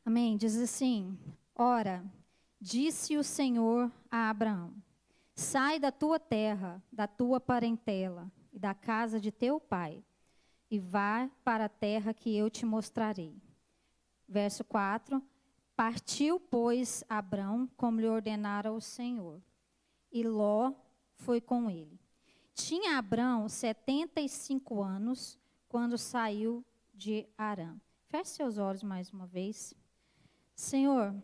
Amém? Diz assim: Ora, disse o Senhor a Abraão: sai da tua terra, da tua parentela e da casa de teu pai, e vá para a terra que eu te mostrarei. Verso 4: Partiu, pois, Abrão, como lhe ordenara o Senhor, e Ló foi com ele. Tinha Abrão 75 anos quando saiu de Harã. Feche seus olhos mais uma vez. Senhor,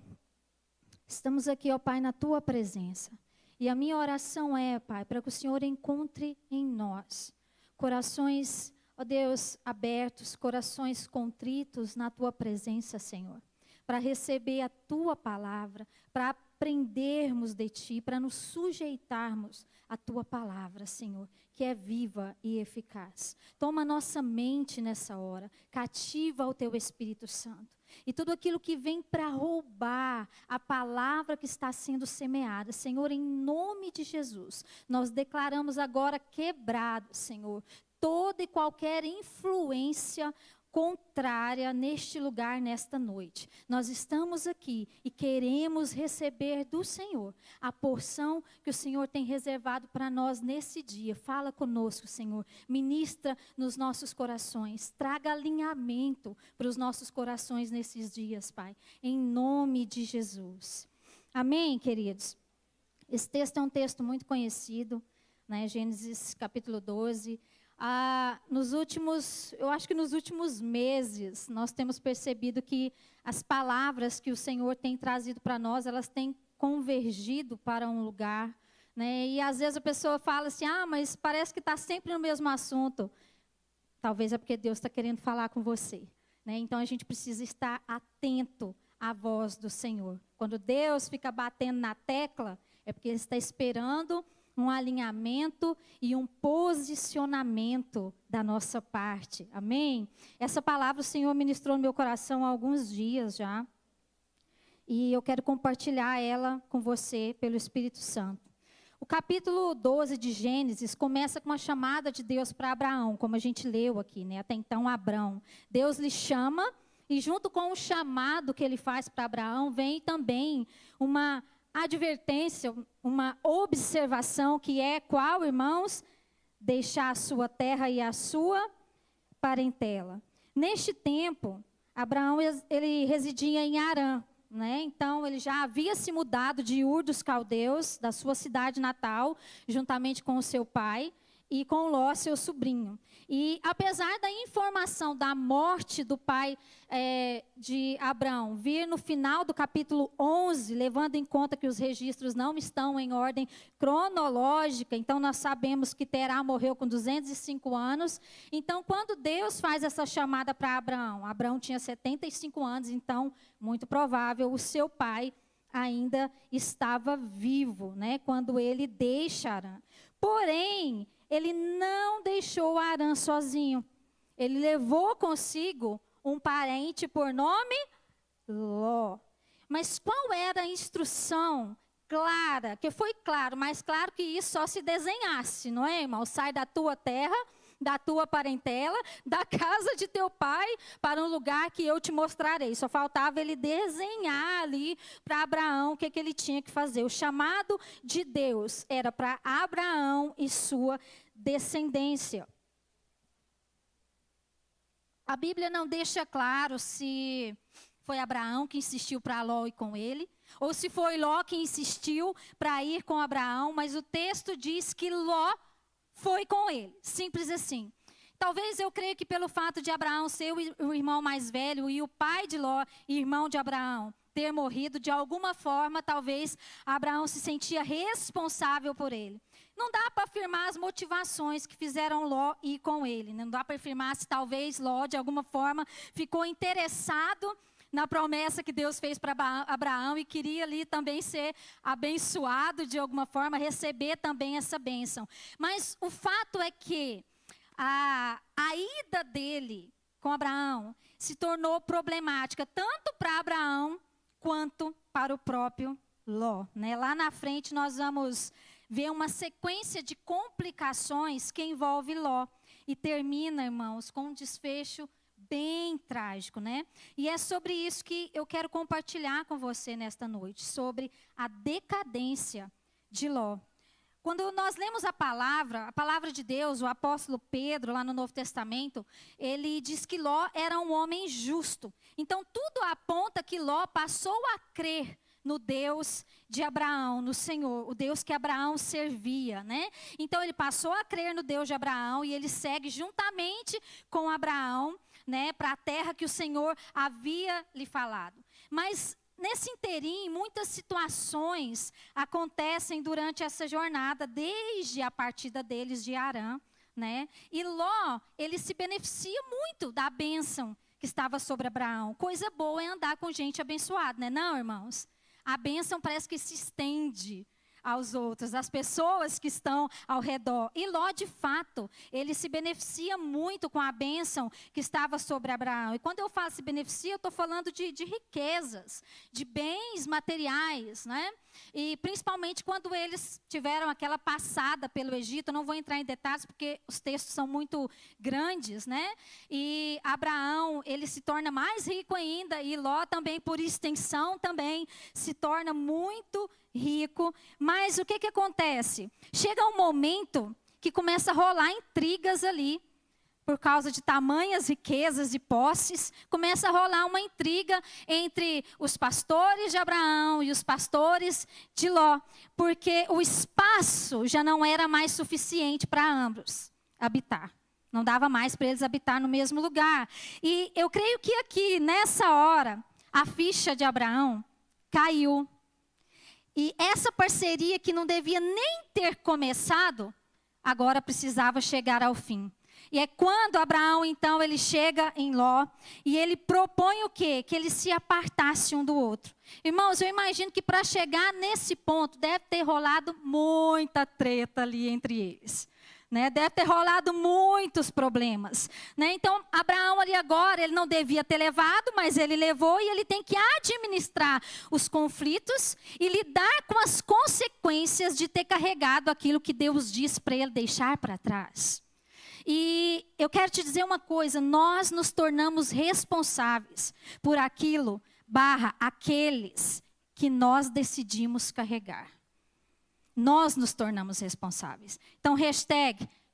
estamos aqui, ó Pai, na tua presença. E a minha oração é, Pai, para que o Senhor encontre em nós corações, ó Deus, abertos, corações contritos na tua presença, Senhor, para receber a tua palavra, para aprendermos de ti, para nos sujeitarmos à tua palavra, Senhor, que é viva e eficaz. Toma nossa mente nessa hora, cativa o teu Espírito Santo. E tudo aquilo que vem para roubar a palavra que está sendo semeada, Senhor, em nome de Jesus, nós declaramos agora quebrado, Senhor, toda e qualquer influência contrária neste lugar, nesta noite. Nós estamos aqui e queremos receber do Senhor a porção que o Senhor tem reservado para nós nesse dia. Fala conosco, Senhor. Ministra nos nossos corações. Traga alinhamento para os nossos corações nesses dias, Pai. Em nome de Jesus. Amém, queridos? Esse texto é um texto muito conhecido, né? Gênesis capítulo 12. Eu acho que nos últimos meses, nós temos percebido que as palavras que o Senhor tem trazido para nós, elas têm convergido para um lugar, né? E às vezes a pessoa fala assim, mas parece que está sempre no mesmo assunto. Talvez é porque Deus está querendo falar com você, né? Então a gente precisa estar atento à voz do Senhor. Quando Deus fica batendo na tecla, é porque Ele está esperando um alinhamento e um posicionamento da nossa parte. Amém? Essa palavra o Senhor ministrou no meu coração há alguns dias já. E eu quero compartilhar ela com você pelo Espírito Santo. O capítulo 12 de Gênesis começa com uma chamada de Deus para Abraão, como a gente leu aqui, né? Até então, Abrão. Deus lhe chama e junto com o chamado que Ele faz para Abraão, vem também uma advertência, uma observação que é qual, irmãos? Deixar a sua terra e a sua parentela. Neste tempo, Abraão ele residia em Harã, né? Então ele já havia se mudado de Ur dos Caldeus, da sua cidade natal, juntamente com o seu pai e com Ló, seu sobrinho. E apesar da informação da morte do pai de Abrão vir no final do capítulo 11, levando em conta que os registros não estão em ordem cronológica, então nós sabemos que Terá morreu com 205 anos. Então, quando Deus faz essa chamada para Abraão, Abraão tinha 75 anos, então, muito provável, o seu pai ainda estava vivo, né, quando ele deixa Harã. Porém, ele não deixou Harã sozinho. Ele levou consigo um parente por nome Ló. Mas qual era a instrução clara? Que foi claro, mais claro que isso só se desenhasse, não é, irmão? Sai da tua terra, da tua parentela, da casa de teu pai, para um lugar que eu te mostrarei. Só faltava ele desenhar ali para Abraão o que ele tinha que fazer. O chamado de Deus era para Abraão e sua descendência. A Bíblia não deixa claro se foi Abraão que insistiu para Ló ir com ele, ou se foi Ló que insistiu para ir com Abraão, mas o texto diz que Ló foi com ele, simples assim. Talvez eu creia que pelo fato de Abraão ser o irmão mais velho e o pai de Ló, irmão de Abraão, ter morrido, de alguma forma, talvez Abraão se sentia responsável por ele. Não dá para afirmar as motivações que fizeram Ló ir com ele. Não dá para afirmar se talvez Ló, de alguma forma, ficou interessado na promessa que Deus fez para Abraão e queria ali também ser abençoado de alguma forma, receber também essa bênção. Mas o fato é que a ida dele com Abraão se tornou problemática, tanto para Abraão quanto para o próprio Ló, né? Lá na frente nós vamos ver uma sequência de complicações que envolve Ló e termina, irmãos, com um desfecho bem trágico, né? E é sobre isso que eu quero compartilhar com você nesta noite, sobre a decadência de Ló. Quando nós lemos a palavra de Deus, o apóstolo Pedro, lá no Novo Testamento, ele diz que Ló era um homem justo. Então, tudo aponta que Ló passou a crer no Deus de Abraão, no Senhor, o Deus que Abraão servia, né? Então, ele passou a crer no Deus de Abraão e ele segue juntamente com Abraão, né, para a terra que o Senhor havia lhe falado. Mas nesse interim, muitas situações acontecem durante essa jornada, desde a partida deles de Harã, né? E Ló, ele se beneficia muito da bênção que estava sobre Abraão. Coisa boa é andar com gente abençoada, né? Não, irmãos? A bênção parece que se estende aos outros, às pessoas que estão ao redor. E Ló, de fato, ele se beneficia muito com a bênção que estava sobre Abraão. E quando eu falo se beneficia, eu estou falando de riquezas, de bens materiais, né? E principalmente quando eles tiveram aquela passada pelo Egito, eu não vou entrar em detalhes porque os textos são muito grandes, né? E Abraão, ele se torna mais rico ainda, e Ló também, por extensão, também se torna muito rico. Mas o que acontece? Chega um momento que começa a rolar intrigas ali, por causa de tamanhas riquezas e posses, começa a rolar uma intriga entre os pastores de Abraão e os pastores de Ló, porque o espaço já não era mais suficiente para ambos habitar. Não dava mais para eles habitar no mesmo lugar. E eu creio que aqui, nessa hora, a ficha de Abraão caiu. E essa parceria que não devia nem ter começado, agora precisava chegar ao fim. E é quando Abraão, então, ele chega em Ló e ele propõe o quê? Que eles se apartassem um do outro. Irmãos, eu imagino que para chegar nesse ponto deve ter rolado muita treta ali entre eles. Né? Deve ter rolado muitos problemas. Né? Então, Abraão ali agora, ele não devia ter levado, mas ele levou e ele tem que administrar os conflitos e lidar com as consequências de ter carregado aquilo que Deus diz para ele deixar para trás. E eu quero te dizer uma coisa, nós nos tornamos responsáveis por aquilo, aqueles que nós decidimos carregar. Nós nos tornamos responsáveis. Então,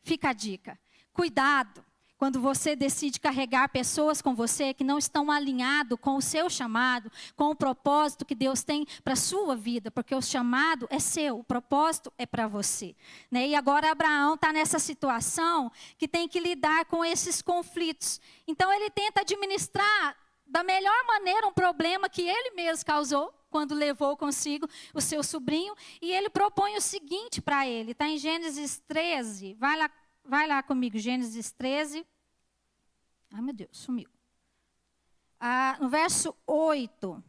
fica a dica. Cuidado quando você decide carregar pessoas com você que não estão alinhados com o seu chamado, com o propósito que Deus tem para a sua vida, porque o chamado é seu, o propósito é para você. Né? E agora Abraão está nessa situação que tem que lidar com esses conflitos. Então ele tenta administrar da melhor maneira um problema que ele mesmo causou, quando levou consigo o seu sobrinho, e ele propõe o seguinte para ele, está em Gênesis 13, vai lá comigo, Gênesis 13. Ai, meu Deus, sumiu. No verso 8,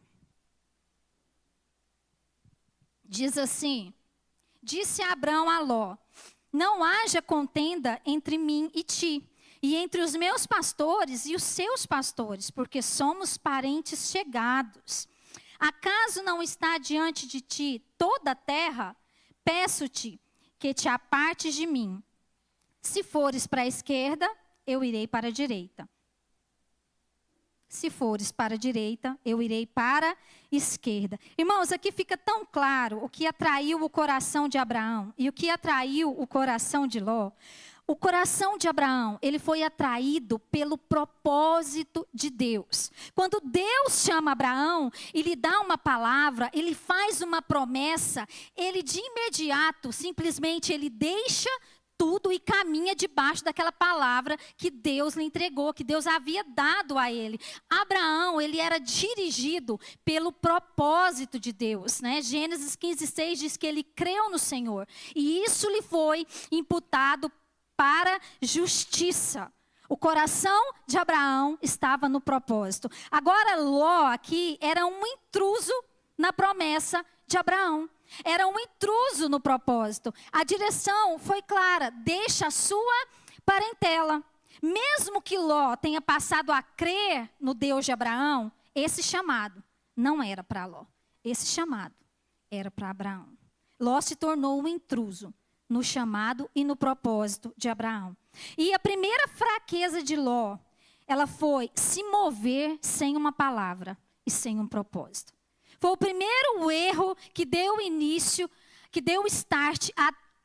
diz assim, disse Abrão a Ló, não haja contenda entre mim e ti, e entre os meus pastores e os seus pastores, porque somos parentes chegados. Acaso não está diante de ti toda a terra? Peço-te que te apartes de mim. Se fores para a esquerda, eu irei para a direita. Se fores para a direita, eu irei para a esquerda. Irmãos, aqui fica tão claro o que atraiu o coração de Abraão e o que atraiu o coração de Ló. O coração de Abraão, ele foi atraído pelo propósito de Deus. Quando Deus chama Abraão e lhe dá uma palavra, ele faz uma promessa, ele de imediato, simplesmente ele deixa tudo e caminha debaixo daquela palavra que Deus lhe entregou, que Deus havia dado a ele. Abraão, ele era dirigido pelo propósito de Deus, né? Gênesis 15:6 diz que ele creu no Senhor e isso lhe foi imputado para justiça. O coração de Abraão estava no propósito. Agora Ló aqui era um intruso na promessa de Abraão. Era um intruso no propósito. A direção foi clara, deixa a sua parentela. Mesmo que Ló tenha passado a crer no Deus de Abraão, esse chamado não era para Ló. Esse chamado era para Abraão. Ló se tornou um intruso no chamado e no propósito de Abraão. E a primeira fraqueza de Ló ela foi se mover sem uma palavra e sem um propósito. Foi o primeiro erro que deu início, que deu start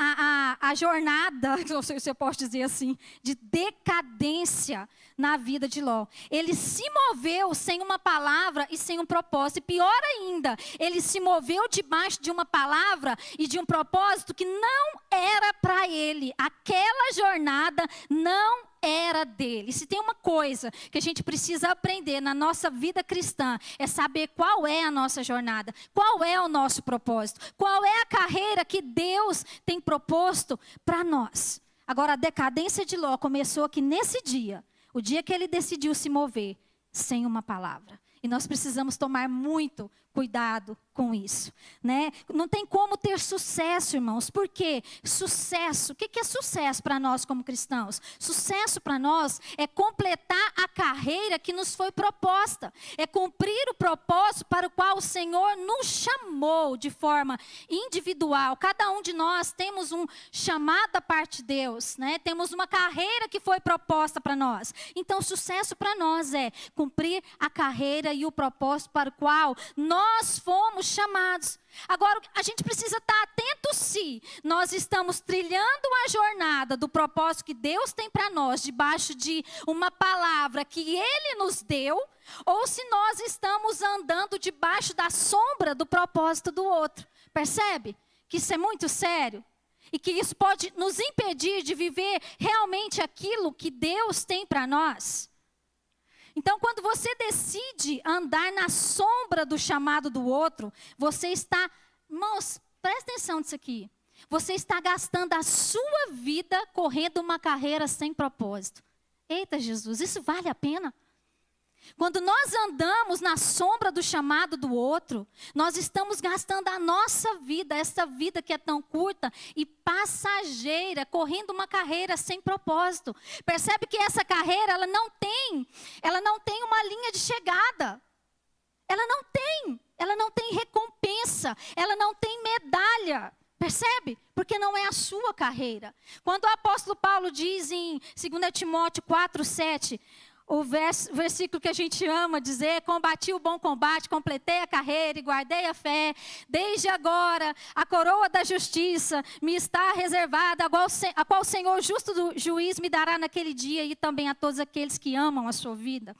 a jornada, não sei se eu posso dizer assim, de decadência na vida de Ló. Ele se moveu sem uma palavra e sem um propósito. E pior ainda, ele se moveu debaixo de uma palavra e de um propósito que não era para ele. Aquela jornada não era dele. Se tem uma coisa que a gente precisa aprender na nossa vida cristã, é saber qual é a nossa jornada, qual é o nosso propósito, qual é a carreira que Deus tem proposto para nós. Agora, a decadência de Ló começou aqui nesse dia, o dia que ele decidiu se mover sem uma palavra. E nós precisamos tomar muito cuidado com isso, né? Não tem como ter sucesso, irmãos. Por quê? Sucesso. O que é sucesso para nós como cristãos? Sucesso para nós é completar a carreira que nos foi proposta. É cumprir o propósito para o qual o Senhor nos chamou de forma individual. Cada um de nós temos um chamado da parte de Deus, né? Temos uma carreira que foi proposta para nós. Então, sucesso para nós é cumprir a carreira e o propósito para o qual nós fomos chamados. Agora, a gente precisa estar atento se nós estamos trilhando a jornada do propósito que Deus tem para nós, debaixo de uma palavra que Ele nos deu, ou se nós estamos andando debaixo da sombra do propósito do outro. Percebe? Que isso é muito sério. E que isso pode nos impedir de viver realmente aquilo que Deus tem para nós. Então, quando você decide andar na sombra do chamado do outro, você está, irmãos, presta atenção nisso aqui. Você está gastando a sua vida correndo uma carreira sem propósito. Eita, Jesus, isso vale a pena? Quando nós andamos na sombra do chamado do outro, nós estamos gastando a nossa vida, essa vida que é tão curta e passageira, correndo uma carreira sem propósito. Percebe que essa carreira, ela não tem uma linha de chegada. Ela não tem recompensa, ela não tem medalha. Percebe? Porque não é a sua carreira. Quando o apóstolo Paulo diz em 2 Timóteo 4:7, o versículo que a gente ama dizer: combati o bom combate, completei a carreira e guardei a fé. Desde agora, a coroa da justiça me está reservada, a qual o Senhor justo do juiz me dará naquele dia, e também a todos aqueles que amam a sua vinda.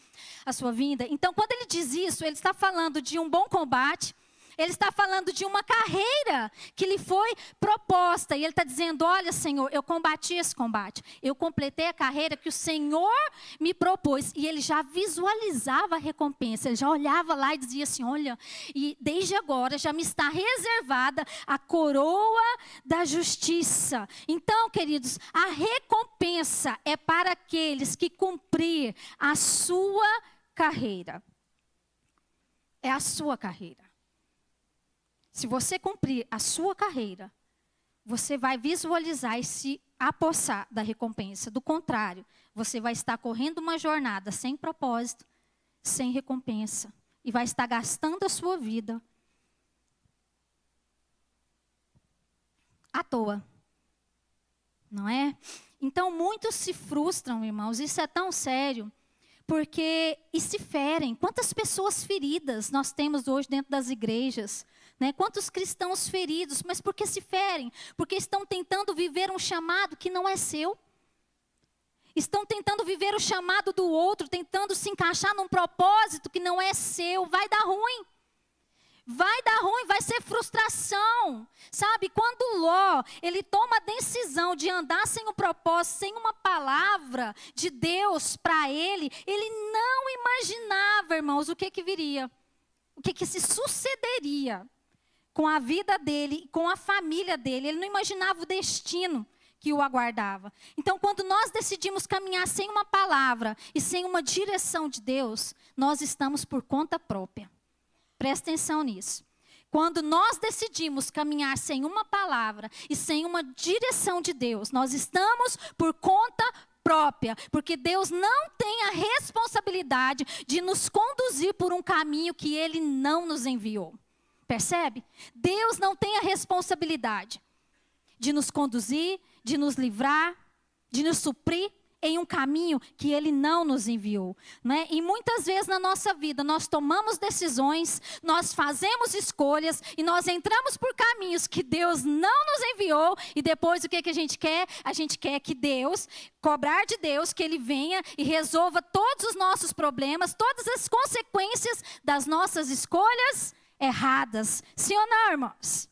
Então, quando ele diz isso, ele está falando de um bom combate. Ele está falando de uma carreira que lhe foi proposta. E ele está dizendo: olha, Senhor, eu combati esse combate. Eu completei a carreira que o Senhor me propôs. E ele já visualizava a recompensa. Ele já olhava lá e dizia assim: olha, e desde agora já me está reservada a coroa da justiça. Então, queridos, a recompensa é para aqueles que cumprir a sua carreira. É a sua carreira. Se você cumprir a sua carreira, você vai visualizar e se apossar da recompensa. Do contrário, você vai estar correndo uma jornada sem propósito, sem recompensa. E vai estar gastando a sua vida à toa. Não é? Então, muitos se frustram, irmãos. Isso é tão sério. E se ferem. Quantas pessoas feridas nós temos hoje dentro das igrejas? Né? Quantos cristãos feridos, mas por que se ferem? Porque estão tentando viver um chamado que não é seu. Estão tentando viver o chamado do outro, tentando se encaixar num propósito que não é seu. Vai dar ruim. Vai dar ruim, vai ser frustração. Sabe, quando Ló, ele toma a decisão de andar sem um propósito, sem uma palavra de Deus para ele não imaginava, irmãos, o que viria. O que se sucederia com a vida dele, com a família dele. Ele não imaginava o destino que o aguardava. Então, quando nós decidimos caminhar sem uma palavra e sem uma direção de Deus, nós estamos por conta própria. Presta atenção nisso. Quando nós decidimos caminhar sem uma palavra e sem uma direção de Deus, nós estamos por conta própria, porque Deus não tem a responsabilidade de nos conduzir por um caminho que Ele não nos enviou. Percebe? Deus não tem a responsabilidade de nos conduzir, de nos livrar, de nos suprir em um caminho que Ele não nos enviou, né? E muitas vezes na nossa vida nós tomamos decisões, nós fazemos escolhas e nós entramos por caminhos que Deus não nos enviou e depois o que a gente quer? A gente quer que Deus, cobrar de Deus que Ele venha e resolva todos os nossos problemas, todas as consequências das nossas escolhas erradas. Sim ou não, irmãos?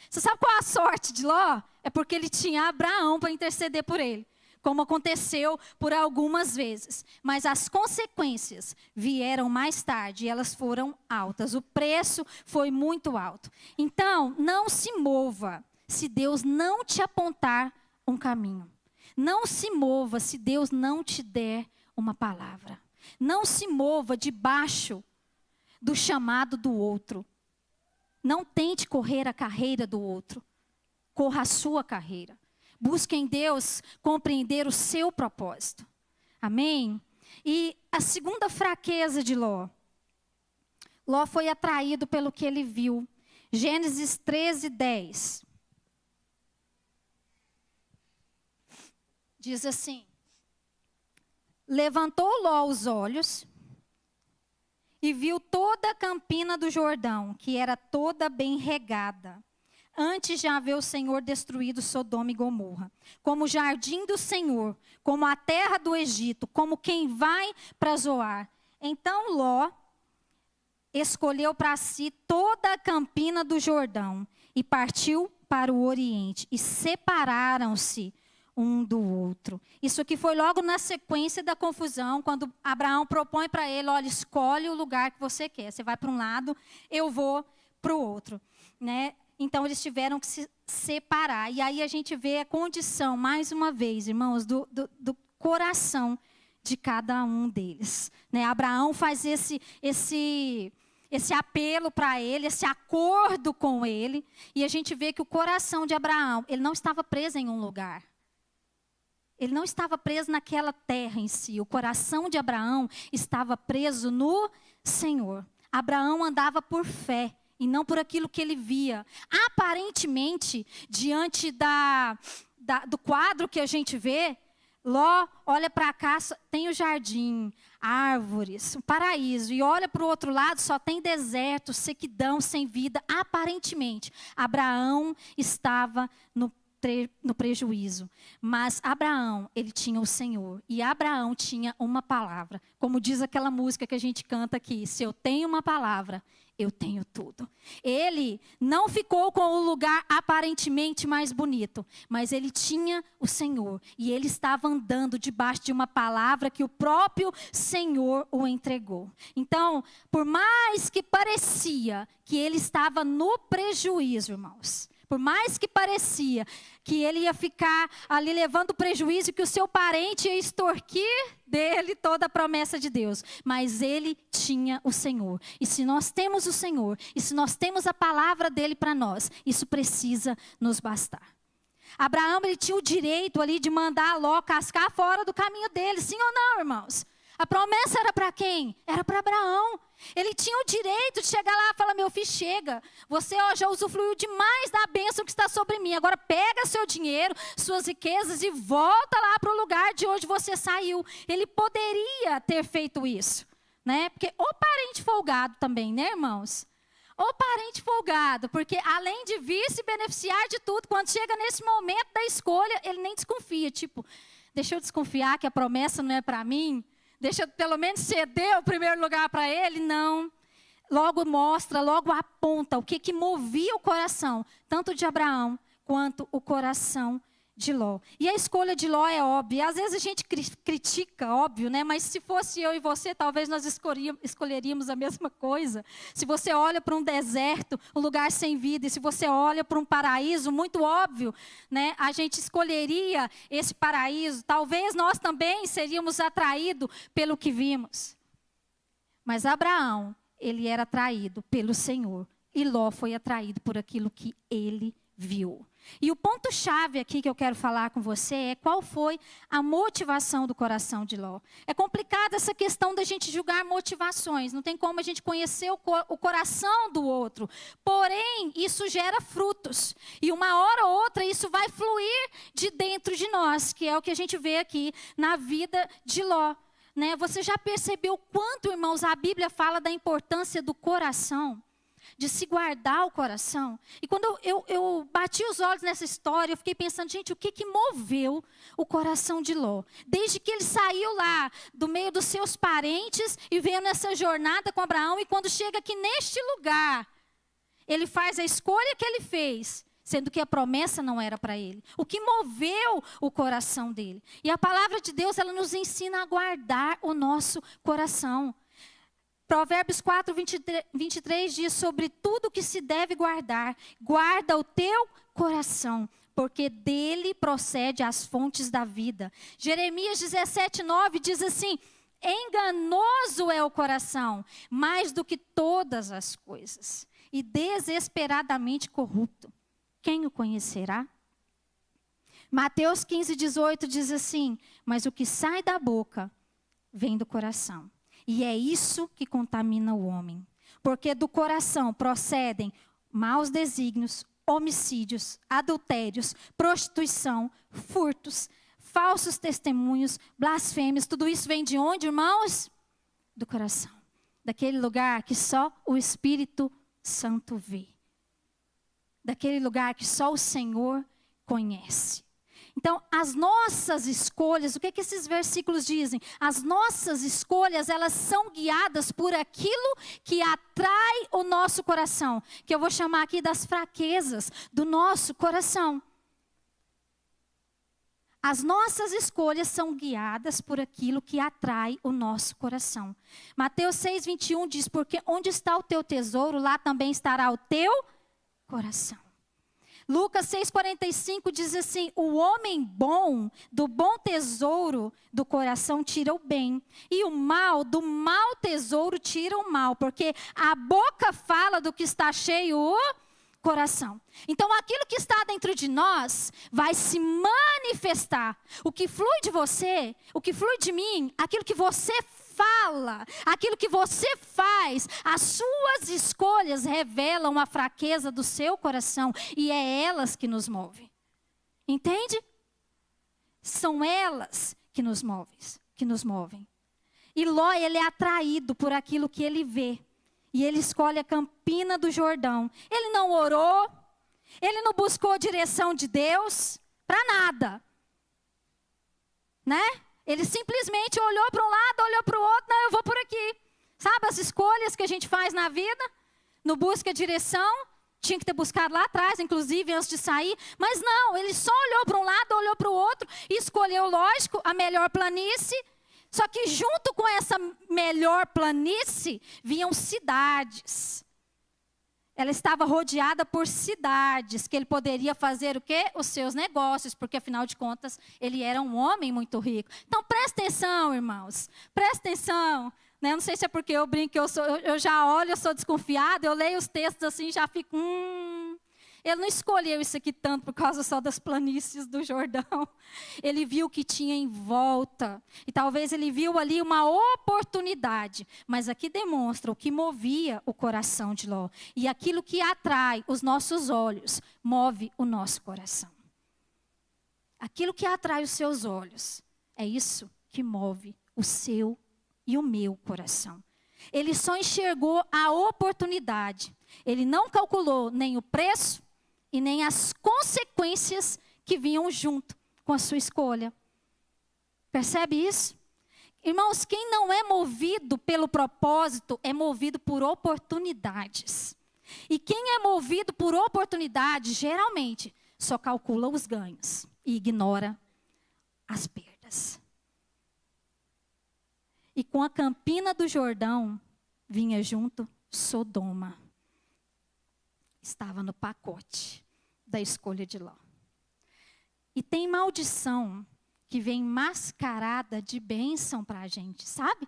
Você sabe qual é a sorte de Ló? É porque ele tinha Abraão para interceder por ele, como aconteceu por algumas vezes. Mas as consequências vieram mais tarde e elas foram altas. O preço foi muito alto. Então, não se mova se Deus não te apontar um caminho. Não se mova se Deus não te der uma palavra. Não se mova debaixo do chamado do outro. Não tente correr a carreira do outro. Corra a sua carreira. Busque em Deus compreender o seu propósito. Amém? E a segunda fraqueza de Ló. Ló foi atraído pelo que ele viu. Gênesis 13:10. Diz assim: levantou Ló os olhos e viu toda a campina do Jordão, que era toda bem regada, antes de haver o Senhor destruído Sodoma e Gomorra, como o jardim do Senhor, como a terra do Egito, como quem vai para Zoar. Então Ló escolheu para si toda a campina do Jordão e partiu para o Oriente, e separaram-se um do outro. Isso aqui foi logo na sequência da confusão, quando Abraão propõe para ele: olha, escolhe o lugar que você quer. Você vai para um lado, eu vou para o outro, né? Então eles tiveram que se separar. E aí a gente vê a condição, mais uma vez, irmãos, do coração de cada um deles, né? Abraão faz esse apelo para ele, esse acordo com ele, e a gente vê que o coração de Abraão, ele não estava preso em um lugar. Ele não estava preso naquela terra em si. O coração de Abraão estava preso no Senhor. Abraão andava por fé e não por aquilo que ele via. Aparentemente, diante do quadro que a gente vê, Ló olha para cá, tem o jardim, árvores, o paraíso. E olha para o outro lado, só tem deserto, sequidão, sem vida. Aparentemente, Abraão estava no prejuízo. Mas Abraão, ele tinha o Senhor. E Abraão tinha uma palavra. Como diz aquela música que a gente canta aqui: se eu tenho uma palavra, eu tenho tudo. Ele não ficou com o lugar aparentemente mais bonito, mas ele tinha o Senhor. E ele estava andando debaixo de uma palavra que o próprio Senhor o entregou. Então, por mais que parecia que ele estava no prejuízo, irmãos, por mais que parecia que ele ia ficar ali levando prejuízo, que o seu parente ia extorquir dele toda a promessa de Deus, mas ele tinha o Senhor. E se nós temos o Senhor, e se nós temos a palavra dele para nós, isso precisa nos bastar. Abraão, ele tinha o direito ali de mandar Ló cascar fora do caminho dele, sim ou não, irmãos? A promessa era para quem? Era para Abraão. Ele tinha o direito de chegar lá e falar: meu filho, chega. Você já usufruiu demais da bênção que está sobre mim. Agora pega seu dinheiro, suas riquezas e volta lá para o lugar de onde você saiu. Ele poderia ter feito isso, né? Porque o parente folgado também, né, irmãos? O parente folgado, porque além de vir se beneficiar de tudo, quando chega nesse momento da escolha, ele nem desconfia. Tipo, deixa eu desconfiar que a promessa não é para mim? Deixa eu pelo menos ceder o primeiro lugar para ele? Não. Logo mostra, logo aponta o que movia o coração, tanto de Abraão quanto o coração de Ló. E a escolha de Ló é óbvia. Às vezes a gente critica, óbvio, né? Mas se fosse eu e você, talvez nós escolheríamos a mesma coisa. Se você olha para um deserto, um lugar sem vida, e se você olha para um paraíso, muito óbvio, né? A gente escolheria esse paraíso. Talvez nós também seríamos atraídos pelo que vimos. Mas Abraão, ele era atraído pelo Senhor. E Ló foi atraído por aquilo que ele viu. E o ponto-chave aqui que eu quero falar com você é qual foi a motivação do coração de Ló. É complicada essa questão da gente julgar motivações. Não tem como a gente conhecer o coração do outro. Porém, isso gera frutos. E uma hora ou outra isso vai fluir de dentro de nós, que é o que a gente vê aqui na vida de Ló. Né? Você já percebeu quanto, irmãos, a Bíblia fala da importância do coração? De se guardar o coração. E quando eu bati os olhos nessa história, eu fiquei pensando, gente, o que moveu o coração de Ló? Desde que ele saiu lá do meio dos seus parentes e veio nessa jornada com Abraão, e quando chega aqui neste lugar, ele faz a escolha que ele fez, sendo que a promessa não era para ele. O que moveu o coração dele? E a palavra de Deus, ela nos ensina a guardar o nosso coração. Provérbios 4, 23 diz: sobre tudo que se deve guardar, guarda o teu coração, porque dele procede as fontes da vida. Jeremias 17, 9 diz assim: enganoso é o coração, mais do que todas as coisas, e desesperadamente corrupto. Quem o conhecerá? Mateus 15, 18 diz assim: mas o que sai da boca vem do coração. E é isso que contamina o homem. Porque do coração procedem maus desígnios, homicídios, adultérios, prostituição, furtos, falsos testemunhos, blasfêmias. Tudo isso vem de onde, irmãos? Do coração. Daquele lugar que só o Espírito Santo vê. Daquele lugar que só o Senhor conhece. Então, as nossas escolhas, o que esses versículos dizem? As nossas escolhas, elas são guiadas por aquilo que atrai o nosso coração. Que eu vou chamar aqui das fraquezas do nosso coração. As nossas escolhas são guiadas por aquilo que atrai o nosso coração. Mateus 6, 21 diz: porque onde está o teu tesouro, lá também estará o teu coração. Lucas 6,45 diz assim: o homem bom, do bom tesouro do coração tira o bem, e o mal, do mau tesouro tira o mal, porque a boca fala do que está cheio o coração. Então aquilo que está dentro de nós vai se manifestar. O que flui de você, o que flui de mim, aquilo que você fala, aquilo que você faz, as suas escolhas revelam a fraqueza do seu coração, e é elas que nos movem. Entende? São elas que nos movem. E Ló, ele é atraído por aquilo que ele vê. E ele escolhe a Campina do Jordão. Ele não orou, ele não buscou direção de Deus para nada. Né? Ele simplesmente olhou para um lado, olhou para o outro, não, eu vou por aqui. Sabe as escolhas que a gente faz na vida? Não busca direção, tinha que ter buscado lá atrás, inclusive antes de sair. Mas não, ele só olhou para um lado, olhou para o outro e escolheu, lógico, a melhor planície. Só que junto com essa melhor planície, vinham cidades. Ela estava rodeada por cidades, que ele poderia fazer o quê? Os seus negócios, porque afinal de contas, ele era um homem muito rico. Então, presta atenção, irmãos, presta atenção. Né? Não sei se é porque eu brinco, eu já olho, eu sou desconfiada, eu leio os textos assim e já fico, Ele não escolheu isso aqui tanto por causa só das planícies do Jordão. Ele viu o que tinha em volta. E talvez ele viu ali uma oportunidade. Mas aqui demonstra o que movia o coração de Ló. E aquilo que atrai os nossos olhos, move o nosso coração. Aquilo que atrai os seus olhos, é isso que move o seu e o meu coração. Ele só enxergou a oportunidade. Ele não calculou nem o preço e nem as consequências que vinham junto com a sua escolha. Percebe isso? Irmãos, quem não é movido pelo propósito é movido por oportunidades. E quem é movido por oportunidades, geralmente, só calcula os ganhos e ignora as perdas. E com a Campina do Jordão, vinha junto Sodoma. Estava no pacote da escolha de Ló. E tem maldição que vem mascarada de bênção para a gente, sabe?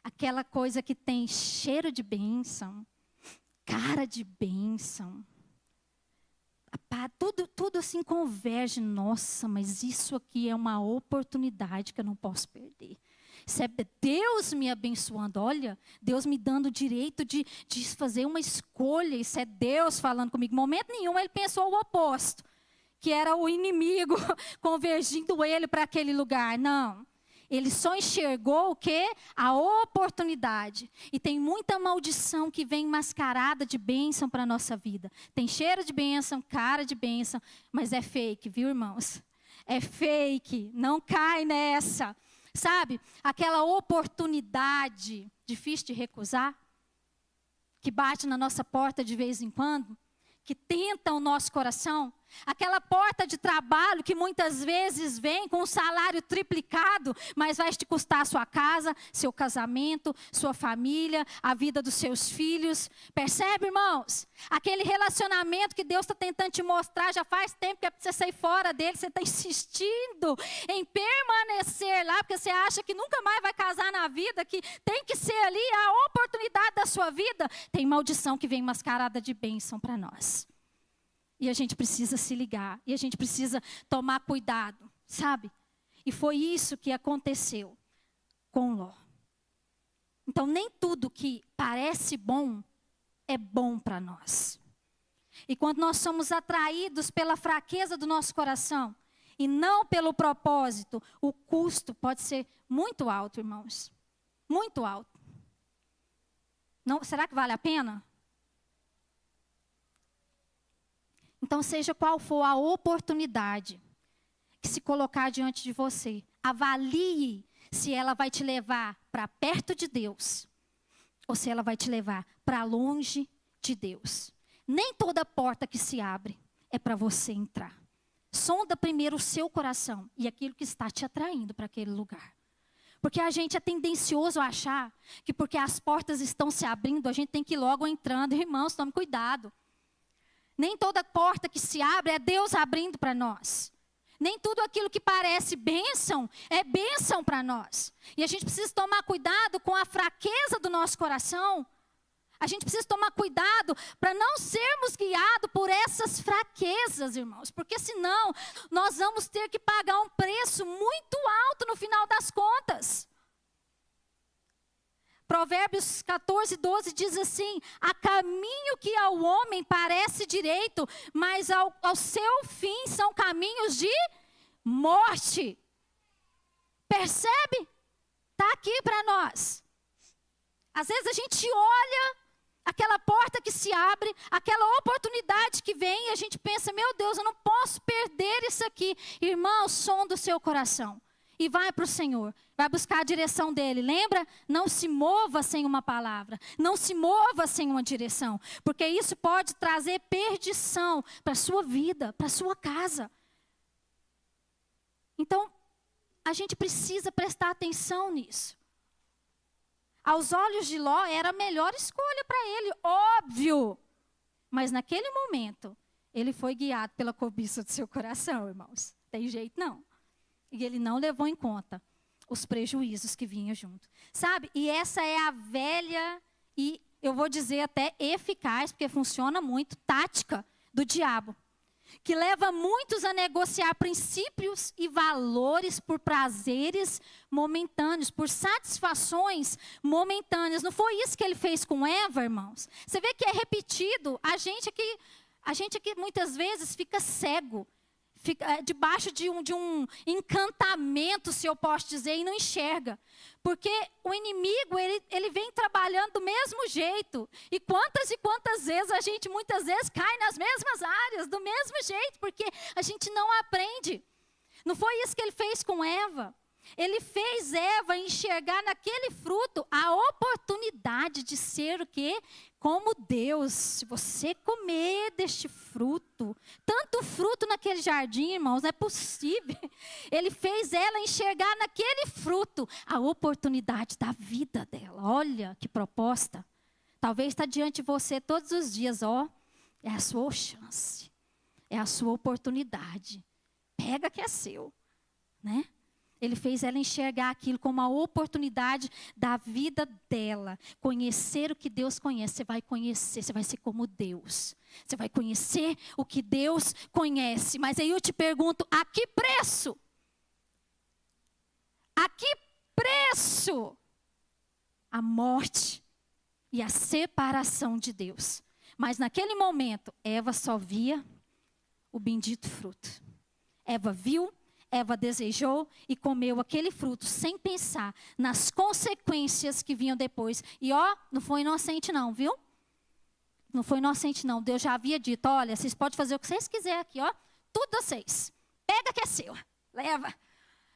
Aquela coisa que tem cheiro de bênção, cara de bênção, tudo assim converge. Nossa, mas isso aqui é uma oportunidade que eu não posso perder. Isso é Deus me abençoando. Olha, Deus me dando o direito de fazer uma escolha. Isso é Deus falando comigo. Em momento nenhum ele pensou o oposto, que era o inimigo convergindo ele para aquele lugar. Não. Ele só enxergou o quê? A oportunidade. E tem muita maldição que vem mascarada de bênção para a nossa vida. Tem cheiro de bênção, cara de bênção, mas é fake, viu, irmãos? É fake, não cai nessa. Sabe, aquela oportunidade difícil de recusar, que bate na nossa porta de vez em quando, que tenta o nosso coração. Aquela porta de trabalho que muitas vezes vem com um salário triplicado, mas vai te custar sua casa, seu casamento, sua família, a vida dos seus filhos. Percebe, irmãos? Aquele relacionamento que Deus está tentando te mostrar já faz tempo que é para você sair fora dele. Você está insistindo em permanecer lá, porque você acha que nunca mais vai casar na vida, que tem que ser ali a oportunidade da sua vida. Tem maldição que vem mascarada de bênção para nós. E a gente precisa se ligar, e a gente precisa tomar cuidado, sabe? E foi isso que aconteceu com Ló. Então, nem tudo que parece bom é bom para nós. E quando nós somos atraídos pela fraqueza do nosso coração, e não pelo propósito, o custo pode ser muito alto, irmãos. Muito alto. Não, será que vale a pena? Então, seja qual for a oportunidade que se colocar diante de você, avalie se ela vai te levar para perto de Deus ou se ela vai te levar para longe de Deus. Nem toda porta que se abre é para você entrar. Sonda primeiro o seu coração e aquilo que está te atraindo para aquele lugar. Porque a gente é tendencioso a achar que porque as portas estão se abrindo, a gente tem que ir logo entrando. Irmãos, tome cuidado. Nem toda porta que se abre é Deus abrindo para nós. Nem tudo aquilo que parece bênção é bênção para nós. E a gente precisa tomar cuidado com a fraqueza do nosso coração. A gente precisa tomar cuidado para não sermos guiados por essas fraquezas, irmãos. Porque senão nós vamos ter que pagar um preço muito alto no final das contas. Provérbios 14, 12 diz assim: há caminho que ao homem parece direito, mas ao seu fim são caminhos de morte. Percebe? Está aqui para nós. Às vezes a gente olha aquela porta que se abre, aquela oportunidade que vem, e a gente pensa: meu Deus, eu não posso perder isso aqui. Irmão, sonda o seu coração. E vai para o Senhor, vai buscar a direção dEle. Lembra? Não se mova sem uma palavra. Não se mova sem uma direção. Porque isso pode trazer perdição para a sua vida, para a sua casa. Então, a gente precisa prestar atenção nisso. Aos olhos de Ló, era a melhor escolha para ele, óbvio. Mas naquele momento, ele foi guiado pela cobiça do seu coração, irmãos. Tem jeito não. E ele não levou em conta os prejuízos que vinham junto. Sabe? E essa é a velha e, eu vou dizer até eficaz, porque funciona muito, tática do diabo. Que leva muitos a negociar princípios e valores por prazeres momentâneos, por satisfações momentâneas. Não foi isso que ele fez com Eva, irmãos? Você vê que é repetido. A gente aqui muitas vezes fica cego. Fica debaixo de um encantamento, se eu posso dizer, e não enxerga. Porque o inimigo, ele vem trabalhando do mesmo jeito. E quantas vezes a gente, muitas vezes, cai nas mesmas áreas, do mesmo jeito, porque a gente não aprende. Não foi isso que ele fez com Eva. Ele fez Eva enxergar naquele fruto a oportunidade de ser o quê? Como Deus. Se você comer deste fruto, tanto fruto naquele jardim, irmãos, não é possível. Ele fez ela enxergar naquele fruto a oportunidade da vida dela. Olha que proposta. Talvez está diante de você todos os dias, ó. É a sua chance. É a sua oportunidade. Pega que é seu, né? Ele fez ela enxergar aquilo como uma oportunidade da vida dela. Conhecer o que Deus conhece. Você vai conhecer, você vai ser como Deus. Você vai conhecer o que Deus conhece. Mas aí eu te pergunto, a que preço? A que preço? A morte e a separação de Deus. Mas naquele momento, Eva só via o bendito fruto. Eva viu, Eva desejou e comeu aquele fruto sem pensar nas consequências que vinham depois. E não foi inocente não, viu? Não foi inocente não. Deus já havia dito, olha, vocês podem fazer o que vocês quiserem aqui, tudo vocês. Pega que é seu, leva.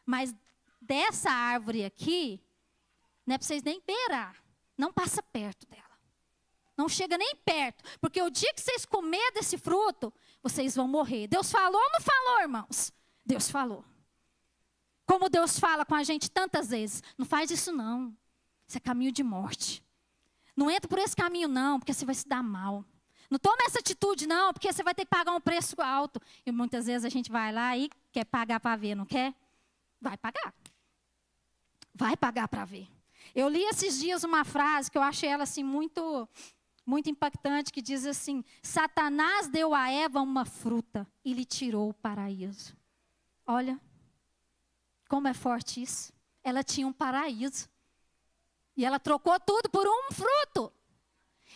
Mas dessa árvore aqui, não é para vocês nem beirar. Não passa perto dela. Não chega nem perto. Porque o dia que vocês comerem desse fruto, vocês vão morrer. Deus falou ou não falou, irmãos? Deus falou. Como Deus fala com a gente tantas vezes. Não faz isso não. Isso é caminho de morte. Não entra por esse caminho não, porque você vai se dar mal. Não toma essa atitude não, porque você vai ter que pagar um preço alto. E muitas vezes a gente vai lá e quer pagar para ver, não quer? Vai pagar. Vai pagar para ver. Eu li esses dias uma frase que eu achei ela assim muito impactante, que diz assim: Satanás deu a Eva uma fruta e lhe tirou o paraíso. Olha, como é forte isso. Ela tinha um paraíso. E ela trocou tudo por um fruto.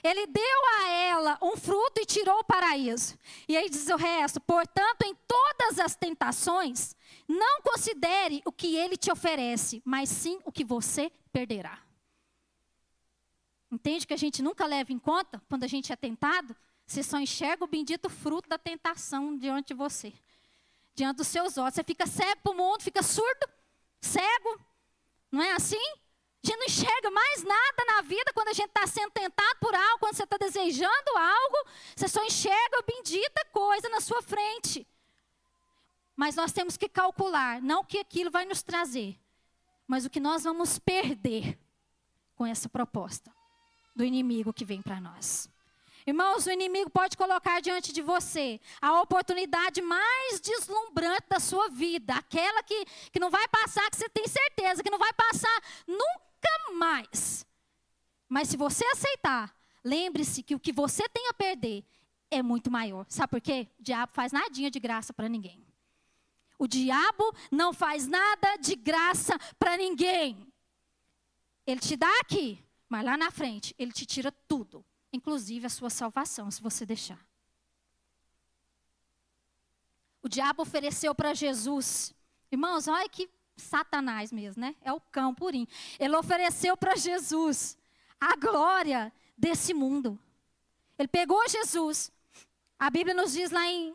Ele deu a ela um fruto e tirou o paraíso. E aí diz o resto: portanto, em todas as tentações, não considere o que ele te oferece, mas sim o que você perderá. Entende que a gente nunca leva em conta, quando a gente é tentado, você só enxerga o bendito fruto da tentação diante de você. Diante dos seus olhos. Você fica cego para o mundo, fica surdo, cego. Não é assim? A gente não enxerga mais nada na vida quando a gente está sendo tentado por algo, quando você está desejando algo, você só enxerga a bendita coisa na sua frente. Mas nós temos que calcular, não o que aquilo vai nos trazer, mas o que nós vamos perder com essa proposta do inimigo que vem para nós. Irmãos, o inimigo pode colocar diante de você a oportunidade mais deslumbrante da sua vida. Aquela que não vai passar, que você tem certeza que não vai passar nunca mais. Mas se você aceitar, lembre-se que o que você tem a perder é muito maior. Sabe por quê? O diabo faz nadinha de graça para ninguém. O diabo não faz nada de graça para ninguém. Ele te dá aqui, mas lá na frente, ele te tira tudo. Inclusive a sua salvação, se você deixar. O diabo ofereceu para Jesus. Irmãos, olha que Satanás mesmo, né? É o cão purinho. Ele ofereceu para Jesus a glória desse mundo. Ele pegou Jesus. A Bíblia nos diz lá em,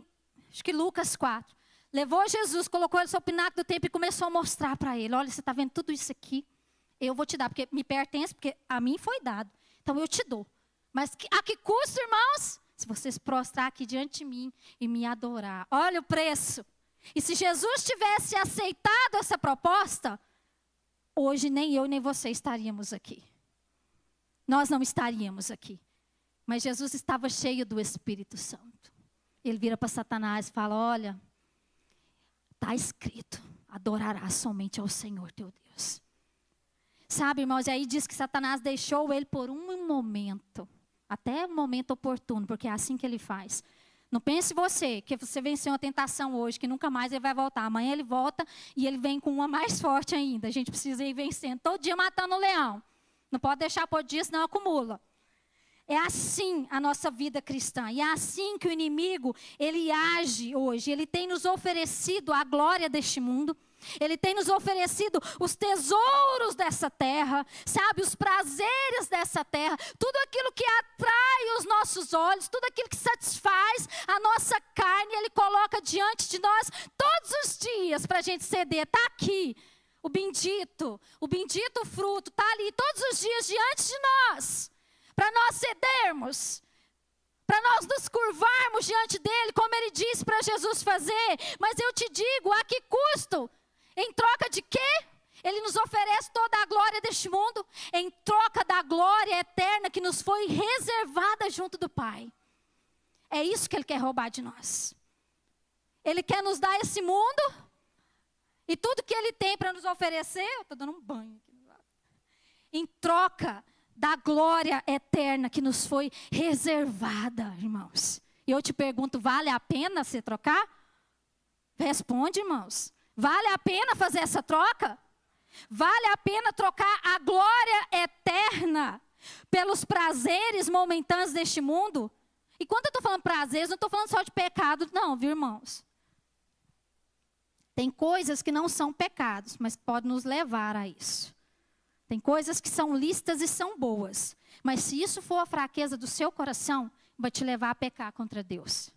acho que Lucas 4. Levou Jesus, colocou ele sobre o pináculo do templo e começou a mostrar para ele. Olha, você está vendo tudo isso aqui? Eu vou te dar, porque me pertence, porque a mim foi dado. Então eu te dou. Mas a que custa, irmãos? Se você se prostrar aqui diante de mim e me adorar. Olha o preço. E se Jesus tivesse aceitado essa proposta, hoje nem eu nem você estaríamos aqui. Nós não estaríamos aqui. Mas Jesus estava cheio do Espírito Santo. Ele vira para Satanás e fala: olha, está escrito, adorarás somente ao Senhor teu Deus. Sabe, irmãos, e aí diz que Satanás deixou ele por um momento. Até o momento oportuno, porque é assim que ele faz. Não pense você, que você venceu uma tentação hoje, que nunca mais ele vai voltar. Amanhã ele volta e ele vem com uma mais forte ainda. A gente precisa ir vencendo, todo dia matando o leão. Não pode deixar por dia, senão acumula. É assim a nossa vida cristã. E é assim que o inimigo, ele age hoje. Ele tem nos oferecido a glória deste mundo. Ele tem nos oferecido os tesouros dessa terra, sabe, os prazeres dessa terra, tudo aquilo que atrai os nossos olhos, tudo aquilo que satisfaz a nossa carne, ele coloca diante de nós todos os dias para a gente ceder. Está aqui o bendito fruto, está ali todos os dias diante de nós, para nós cedermos, para nós nos curvarmos diante dele, como ele disse para Jesus fazer. Mas eu te digo, a que custo? Em troca de quê? Ele nos oferece toda a glória deste mundo, em troca da glória eterna que nos foi reservada junto do Pai. É isso que ele quer roubar de nós. Ele quer nos dar esse mundo E tudo que Ele tem para nos oferecer, eu estou dando um banho aqui do lado, em troca da glória eterna que nos foi reservada, irmãos. E eu te pergunto, vale a pena você trocar? Responde, irmãos. Vale a pena fazer essa troca? Vale a pena trocar a glória eterna pelos prazeres momentâneos deste mundo? E quando eu estou falando prazeres, não estou falando só de pecado, não, viu, irmãos? Tem coisas que não são pecados, mas podem nos levar a isso. Tem coisas que são lícitas e são boas. Mas se isso for a fraqueza do seu coração, vai te levar a pecar contra Deus.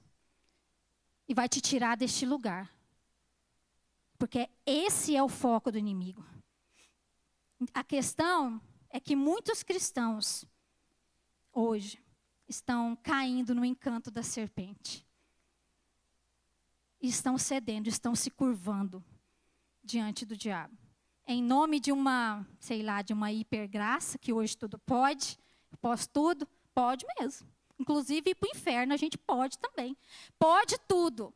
E vai te tirar deste lugar. Porque esse é o foco do inimigo. A questão é que muitos cristãos, hoje, estão caindo no encanto da serpente. E estão cedendo, estão se curvando diante do diabo. Em nome de uma, sei lá, de uma hipergraça, que hoje tudo pode, eu posso tudo, pode mesmo. Inclusive ir para o inferno a gente pode também. Pode tudo.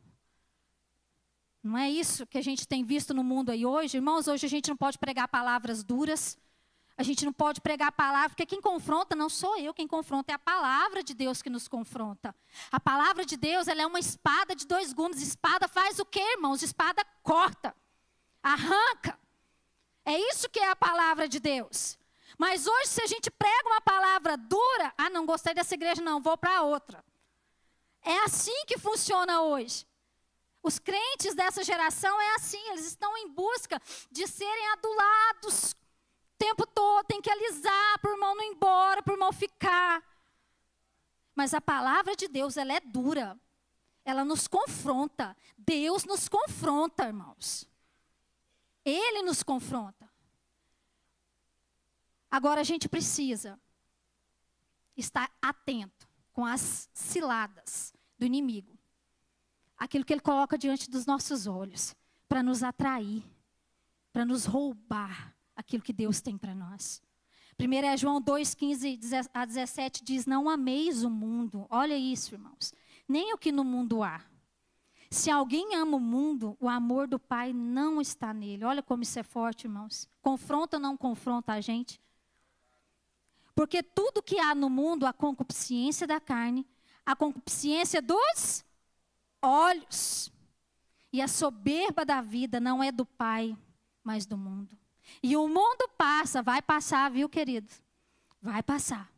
Não é isso que a gente tem visto no mundo aí hoje? Irmãos, hoje a gente não pode pregar palavras duras. A gente não pode pregar palavras, porque quem confronta não sou eu, quem confronta é a palavra de Deus que nos confronta. A palavra de Deus, ela é uma espada de 2 gumes. Espada faz o quê, irmãos? Espada corta, arranca. É isso que é a palavra de Deus. Mas hoje, se a gente prega uma palavra dura, não gostei dessa igreja não, vou para outra. É assim que funciona hoje. Os crentes dessa geração é assim, eles estão em busca de serem adulados o tempo todo, tem que alisar para o irmão não ir embora, para o irmão ficar. Mas a palavra de Deus, ela é dura. Ela nos confronta. Deus nos confronta, irmãos. Ele nos confronta. Agora a gente precisa estar atento com as ciladas do inimigo. Aquilo que ele coloca diante dos nossos olhos, para nos atrair, para nos roubar aquilo que Deus tem para nós. 1 João 2:15 a 17 diz, não ameis o mundo. Olha isso, irmãos. Nem o que no mundo há. Se alguém ama o mundo, o amor do Pai não está nele. Olha como isso é forte, irmãos. Confronta ou não confronta a gente? Porque tudo que há no mundo, a concupiscência da carne, a concupiscência dos olhos e a soberba da vida não é do Pai, mas do mundo. E o mundo passa, vai passar, viu, querido? Vai passar.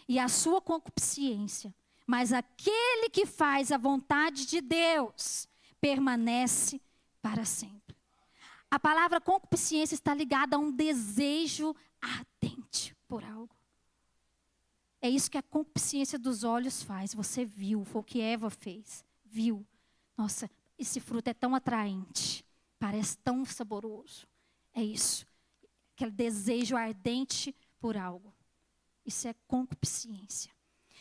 E a sua concupiscência, mas aquele que faz a vontade de Deus permanece para sempre. A palavra concupiscência está ligada a um desejo ardente por algo. É isso que a concupiscência dos olhos faz. Você viu, foi o que Eva fez. Viu. Nossa, esse fruto é tão atraente. Parece tão saboroso. É isso. Aquele desejo ardente por algo. Isso é concupiscência.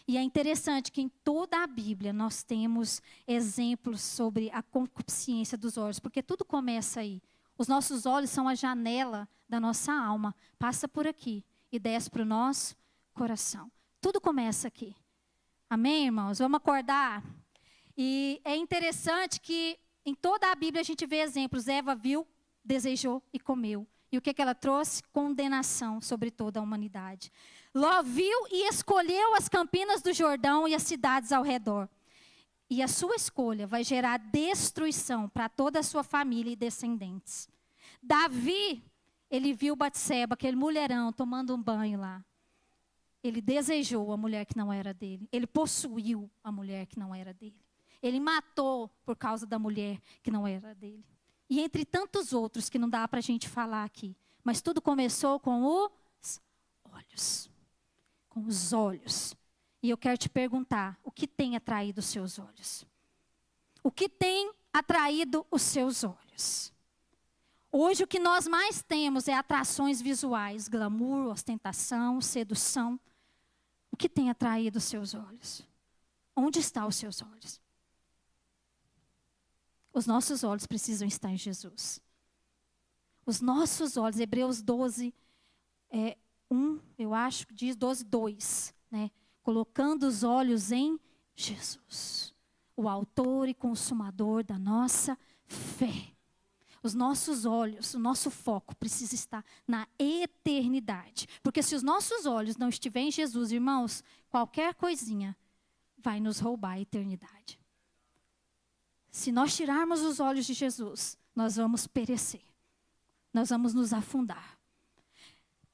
E é interessante que em toda a Bíblia nós temos exemplos sobre a concupiscência dos olhos. Porque tudo começa aí. Os nossos olhos são a janela da nossa alma. Passa por aqui e desce para o nosso coração. Tudo começa aqui. Amém, irmãos? Vamos acordar? E é interessante que em toda a Bíblia a gente vê exemplos. Eva viu, desejou e comeu. E o que ela trouxe? Condenação sobre toda a humanidade. Ló viu e escolheu as campinas do Jordão e as cidades ao redor. E a sua escolha vai gerar destruição para toda a sua família e descendentes. Davi, ele viu Batseba, aquele mulherão, tomando um banho lá. Ele desejou a mulher que não era dele. Ele possuiu a mulher que não era dele. Ele matou por causa da mulher que não era dele. E entre tantos outros que não dá para a gente falar aqui. Mas tudo começou com os olhos. Com os olhos. E eu quero te perguntar, o que tem atraído os seus olhos? O que tem atraído os seus olhos? Hoje o que nós mais temos é atrações visuais, glamour, ostentação, sedução. O que tem atraído os seus olhos? Onde estão os seus olhos? Os nossos olhos precisam estar em Jesus. Os nossos olhos, Hebreus 12, 1, eu acho, diz 12, 2, né? Colocando os olhos em Jesus, o autor e consumador da nossa fé. Os nossos olhos, o nosso foco precisa estar na eternidade. Porque se os nossos olhos não estiverem em Jesus, irmãos, qualquer coisinha vai nos roubar a eternidade. Se nós tirarmos os olhos de Jesus, nós vamos perecer. Nós vamos nos afundar.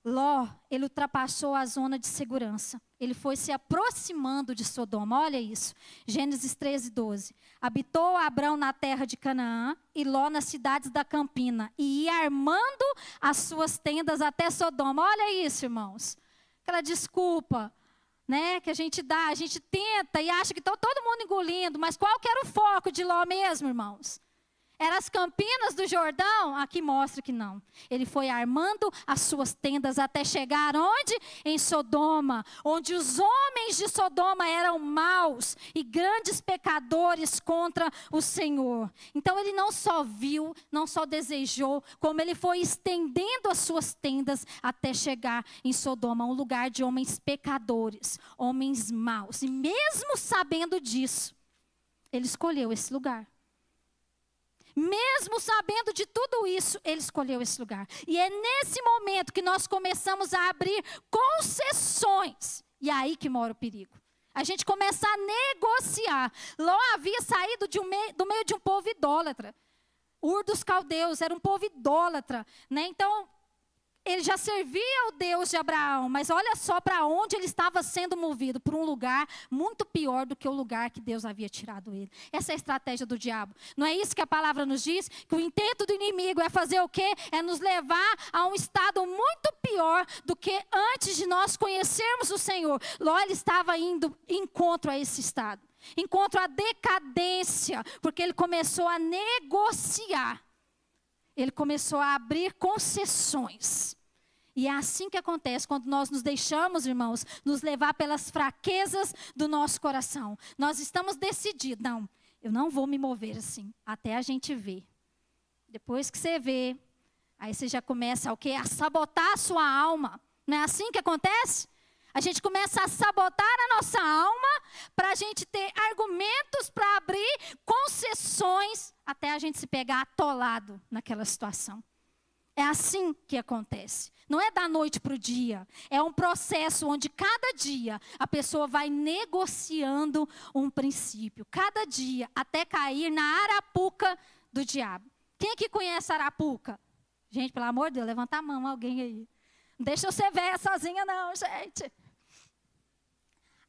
Ló, ele ultrapassou a zona de segurança. Ele foi se aproximando de Sodoma. Olha isso. Gênesis 13, 12. Habitou Abrão na terra de Canaã e Ló nas cidades da campina. E ia armando as suas tendas até Sodoma. Olha isso, irmãos. Aquela desculpa, né, que a gente dá. A gente tenta e acha que está todo mundo engolindo. Mas qual que era o foco de Ló mesmo, irmãos? Eram as campinas do Jordão? Aqui mostra que não. Ele foi armando as suas tendas até chegar onde? Em Sodoma. Onde os homens de Sodoma eram maus e grandes pecadores contra o Senhor. Então ele não só viu, não só desejou, como ele foi estendendo as suas tendas até chegar em Sodoma. Um lugar de homens pecadores, homens maus. E mesmo sabendo disso, ele escolheu esse lugar. Mesmo sabendo de tudo isso, ele escolheu esse lugar. E é nesse momento que nós começamos a abrir concessões. E é aí que mora o perigo. A gente começa a negociar. Ló havia saído do meio de um povo idólatra. Ur dos caldeus era um povo idólatra, né? Então, ele já servia ao Deus de Abraão, mas olha só para onde ele estava sendo movido, por um lugar muito pior do que o lugar que Deus havia tirado ele. Essa é a estratégia do diabo. Não é isso que a palavra nos diz? Que o intento do inimigo é fazer o quê? É nos levar a um estado muito pior do que antes de nós conhecermos o Senhor. Ló, ele estava indo em encontro a esse estado. Encontro à decadência, porque ele começou a negociar. Ele começou a abrir concessões. E é assim que acontece quando nós nos deixamos, irmãos, nos levar pelas fraquezas do nosso coração. Nós estamos decididos. Não, eu não vou me mover assim, até a gente ver. Depois que você vê, aí você já começa o quê? A sabotar a sua alma. Não é assim que acontece? A gente começa a sabotar a nossa alma para a gente ter argumentos para abrir concessões até a gente se pegar atolado naquela situação. É assim que acontece. Não é da noite para o dia. É um processo onde cada dia a pessoa vai negociando um princípio. Cada dia até cair na arapuca do diabo. Quem aqui conhece a arapuca? Gente, pelo amor de Deus, levanta a mão alguém aí. Não deixa eu ser velha sozinha não, gente.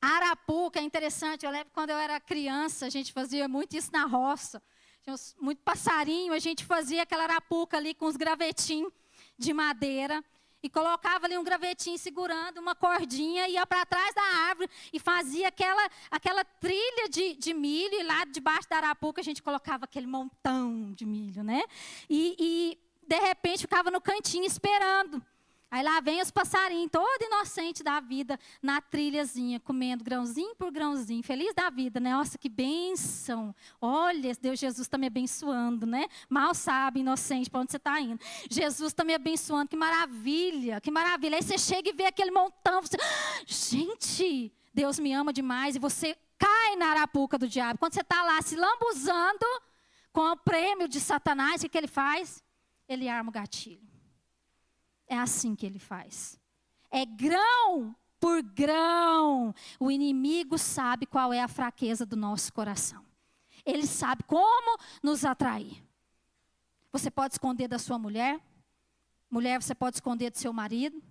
A arapuca é interessante. Eu lembro quando eu era criança, a gente fazia muito isso na roça. Tinha muito passarinho, a gente fazia aquela arapuca ali com os gravetinhos de madeira e colocava ali um gravetinho segurando uma cordinha, ia para trás da árvore e fazia aquela trilha de milho, e lá debaixo da arapuca a gente colocava aquele montão de milho, né? E de repente ficava no cantinho esperando. Aí lá vem os passarinhos, todo inocente da vida, na trilhazinha, comendo grãozinho por grãozinho, feliz da vida, né? Nossa, que bênção. Olha, Deus, Jesus está me abençoando, né? Mal sabe, inocente, para onde você está indo. Jesus está me abençoando, que maravilha, que maravilha. Aí você chega e vê aquele montão, você, gente, Deus me ama demais, e você cai na arapuca do diabo. Quando você está lá se lambuzando com o prêmio de Satanás, o que ele faz? Ele arma o gatilho. É assim que ele faz. É grão por grão. O inimigo sabe qual é a fraqueza do nosso coração. Ele sabe como nos atrair. Você pode esconder da sua mulher. Mulher, você pode esconder do seu marido.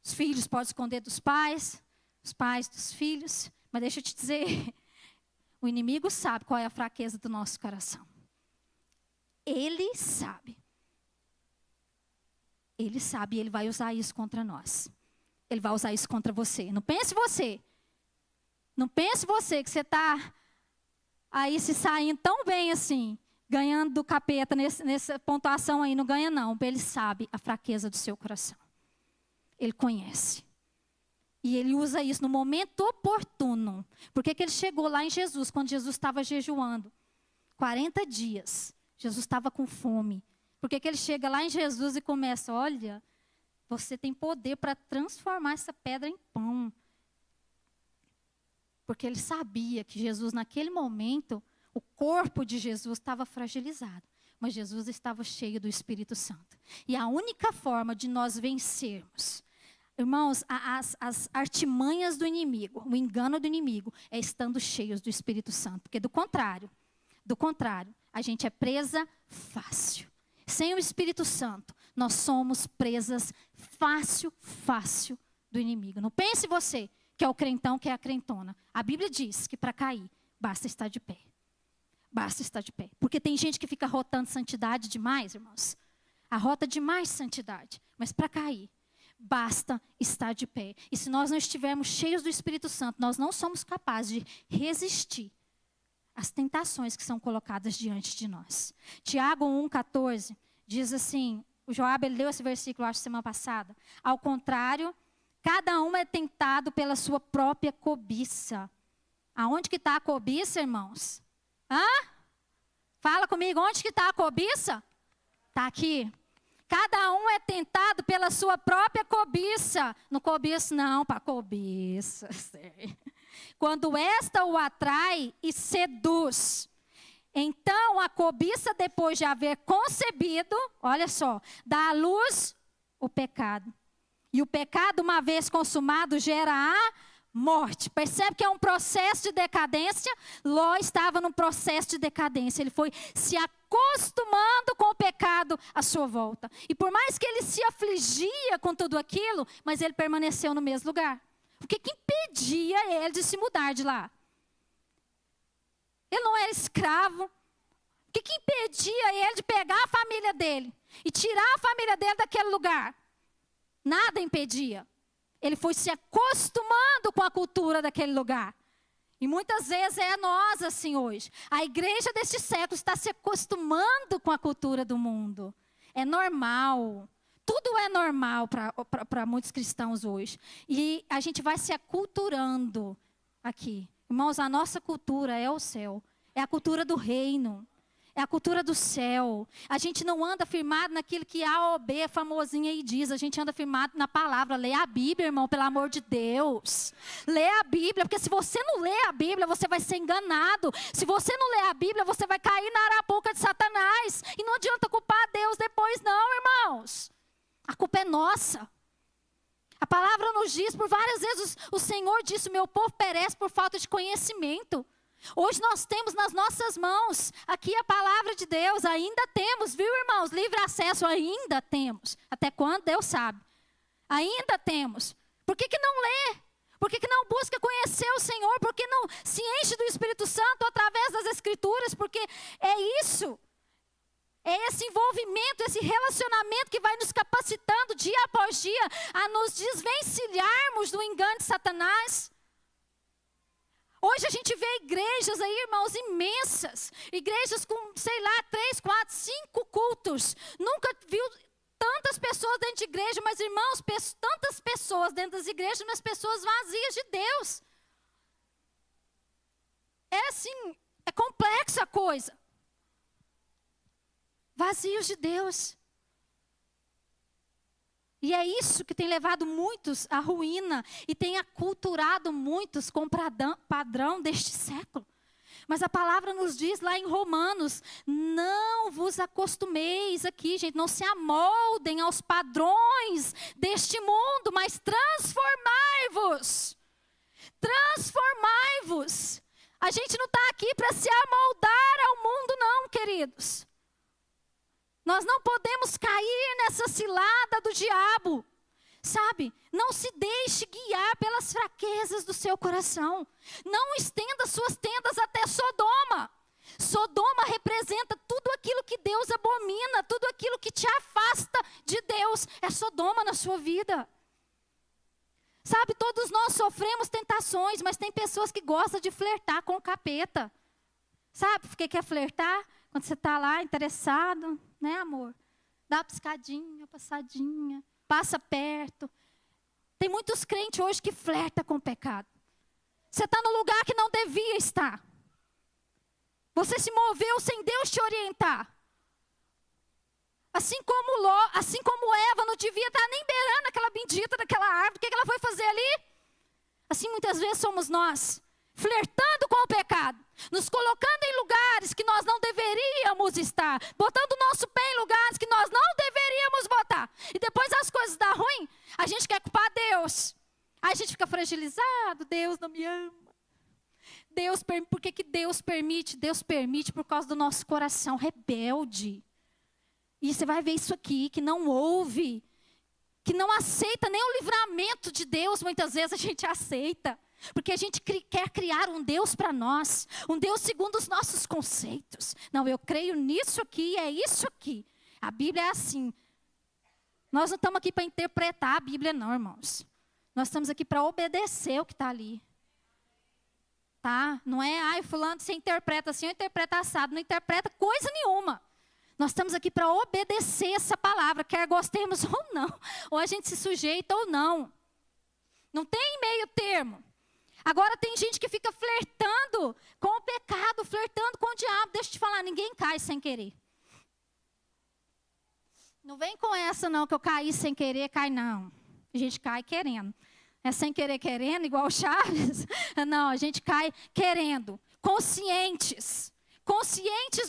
Os filhos podem esconder dos pais. Os pais dos filhos. Mas deixa eu te dizer, o inimigo sabe qual é a fraqueza do nosso coração. Ele sabe. Ele sabe e ele vai usar isso contra nós. Ele vai usar isso contra você. Não pense você. Não pense você que você está aí se saindo tão bem assim, ganhando do capeta nessa pontuação aí. Não ganha não. Ele sabe a fraqueza do seu coração. Ele conhece. E ele usa isso no momento oportuno. Por que ele chegou lá em Jesus, quando Jesus estava jejuando? 40 dias. Jesus estava com fome. Por que ele chega lá em Jesus e começa, olha, você tem poder para transformar essa pedra em pão. Porque ele sabia que Jesus, naquele momento, o corpo de Jesus estava fragilizado. mas Jesus estava cheio do Espírito Santo. E a única forma de nós vencermos, irmãos, as artimanhas do inimigo, o engano do inimigo, é estando cheios do Espírito Santo. Porque do contrário, a gente é presa fácil. Sem o Espírito Santo, nós somos presas fácil do inimigo. Não pense você que é o crentão, que é a crentona. A Bíblia diz que para cair, basta estar de pé. Basta estar de pé. Porque tem gente que fica rotando santidade demais, irmãos. Arrota demais santidade. Mas para cair, basta estar de pé. E se nós não estivermos cheios do Espírito Santo, nós não somos capazes de resistir às tentações que são colocadas diante de nós. Tiago 1,14 diz assim, o Joab ele leu esse versículo, acho, semana passada. Ao contrário, cada um é tentado pela sua própria cobiça. Aonde que está a cobiça, irmãos? Fala comigo, onde que está a cobiça? Está aqui. Cada um é tentado pela sua própria cobiça. Não cobiça não, para cobiça. Quando esta o atrai e seduz. Então a cobiça, depois de haver concebido, olha só, dá à luz o pecado. E o pecado, uma vez consumado, gera a morte. Percebe que é um processo de decadência? Ló estava num processo de decadência. Ele foi se acostumando com o pecado à sua volta. E por mais que ele se afligia com tudo aquilo, mas ele permaneceu no mesmo lugar. O que impedia ele de se mudar de lá? Ele não era escravo. O que impedia ele de pegar a família dele e tirar a família dele daquele lugar? Nada impedia. Ele foi se acostumando com a cultura daquele lugar. E muitas vezes é nós assim hoje. A igreja deste século está se acostumando com a cultura do mundo. É normal. Tudo é normal para muitos cristãos hoje. E a gente vai se aculturando aqui. Irmãos, a nossa cultura é o céu. É a cultura do reino. É a cultura do céu. A gente não anda firmado naquilo que a OB famosinha aí diz. A gente anda firmado na palavra. Lê a Bíblia, irmão, pelo amor de Deus. Lê a Bíblia, porque se você não lê a Bíblia, você vai ser enganado. Se você não lê a Bíblia, você vai cair na arapuca de Satanás. E não adianta culpar a Deus depois não, irmãos. A culpa é nossa. A palavra nos diz, por várias vezes o Senhor disse, meu povo perece por falta de conhecimento. Hoje nós temos nas nossas mãos aqui a palavra de Deus, ainda temos, viu, irmãos? Livre acesso ainda temos. Até quando? Deus sabe. Ainda temos. Por que não lê? Por que não busca conhecer o Senhor? Por que não se enche do Espírito Santo através das Escrituras? Porque é isso. É esse envolvimento, esse relacionamento que vai nos capacitando dia após dia a nos desvencilharmos do engano de Satanás. Hoje a gente vê igrejas aí, irmãos, imensas. Igrejas com, 3, 4, 5 cultos. Nunca viu tantas pessoas dentro de igreja, mas irmãos, tantas pessoas dentro das igrejas, mas pessoas vazias de Deus. É assim, é complexa a coisa. Vazios de Deus. E é isso que tem levado muitos à ruína e tem aculturado muitos com o padrão deste século. Mas a palavra nos diz lá em Romanos, não vos acostumeis aqui, gente, não se amoldem aos padrões deste mundo, mas transformai-vos. Transformai-vos. A gente não está aqui para se amoldar ao mundo não, queridos. Nós não podemos cair nessa cilada do diabo, sabe? Não se deixe guiar pelas fraquezas do seu coração. Não estenda suas tendas até Sodoma. Sodoma representa tudo aquilo que Deus abomina, tudo aquilo que te afasta de Deus. É Sodoma na sua vida. Sabe, todos nós sofremos tentações, mas tem pessoas que gostam de flertar com o capeta. Sabe por que é flertar? Quando você está lá interessado, né, amor? Dá uma piscadinha, uma passadinha, passa perto. Tem muitos crentes hoje que flertam com o pecado. Você está no lugar que não devia estar. Você se moveu sem Deus te orientar. Assim como Ló, assim como Eva não devia estar nem beirando aquela bendita daquela árvore. O que ela foi fazer ali? Assim muitas vezes somos nós. flertando com o pecado, nos colocando em lugares que nós não deveríamos estar, botando o nosso pé em lugares que nós não deveríamos botar. E depois as coisas dão ruim, a gente quer culpar Deus. Aí a gente fica fragilizado, Deus não me ama. Por que Deus permite? Deus permite por causa do nosso coração rebelde. E você vai ver isso aqui, que não ouve, que não aceita nem o livramento de Deus, muitas vezes a gente aceita. Porque a gente quer criar um Deus para nós, um Deus segundo os nossos conceitos. Não, eu creio nisso aqui, é isso aqui. A Bíblia é assim. Nós não estamos aqui para interpretar a Bíblia não, irmãos. Nós estamos aqui para obedecer o que está ali. Tá? Não é, fulano você interpreta assim ou interpreta assado. Não interpreta coisa nenhuma. Nós estamos aqui para obedecer essa palavra, quer gostemos ou não. Ou a gente se sujeita ou não. Não tem meio termo. Agora tem gente que fica flertando com o pecado, flertando com o diabo. Deixa eu te falar, ninguém cai sem querer. Não vem com essa não, que eu caí sem querer, cai não. A gente cai querendo. É sem querer querendo, igual o Chaves? Não, a gente cai querendo. Conscientes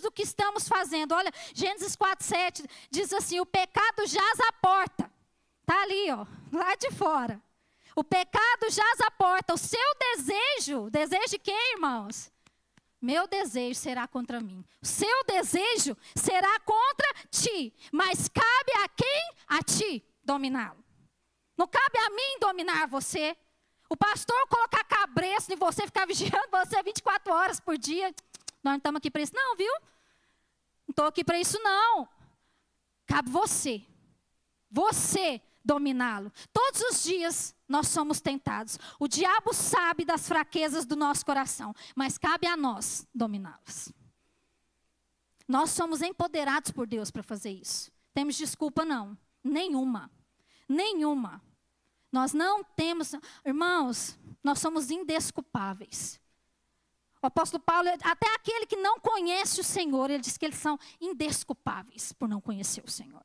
do que estamos fazendo. Olha, Gênesis 4:7 diz assim, o pecado jaz à porta. Está ali, ó, lá de fora. O pecado jaz à porta. O seu desejo de quem, irmãos? Meu desejo será contra mim. O seu desejo será contra ti. Mas cabe a quem? A ti dominá-lo. Não cabe a mim dominar você. O pastor colocar cabresto em você, ficar vigiando você 24 horas por dia. Nós não estamos aqui para isso não, viu? Não estou aqui para isso não. Cabe você. Você dominá-lo. Todos os dias nós somos tentados. O diabo sabe das fraquezas do nosso coração, mas cabe a nós dominá-los. Nós somos empoderados por Deus para fazer isso. Temos desculpa não? Nenhuma. Nenhuma. Nós não temos, irmãos, nós somos indesculpáveis. O apóstolo Paulo, até aquele que não conhece o Senhor, ele diz que eles são indesculpáveis por não conhecer o Senhor.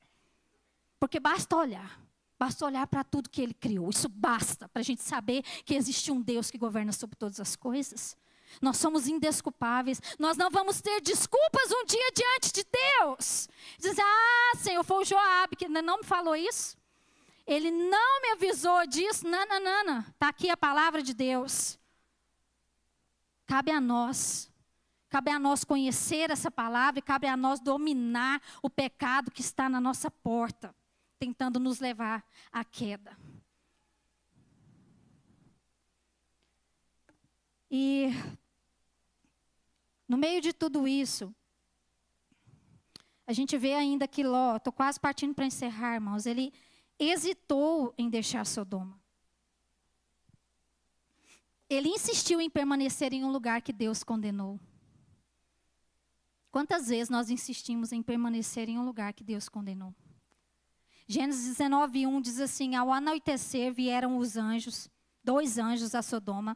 Porque basta olhar para tudo que ele criou. Isso basta para a gente saber que existe um Deus que governa sobre todas as coisas. Nós somos indesculpáveis. Nós não vamos ter desculpas um dia diante de Deus. Dizer, Senhor, foi o Joabe que não me falou isso. Ele não me avisou disso. Não. Está aqui a palavra de Deus. Cabe a nós conhecer essa palavra e cabe a nós dominar o pecado que está na nossa porta, tentando nos levar à queda. E no meio de tudo isso, a gente vê ainda que Ló, estou quase partindo para encerrar, irmãos, ele hesitou em deixar Sodoma. Ele insistiu em permanecer em um lugar que Deus condenou. Quantas vezes nós insistimos em permanecer em um lugar que Deus condenou? Gênesis 19:1 diz assim, ao anoitecer vieram os anjos, 2 anjos a Sodoma,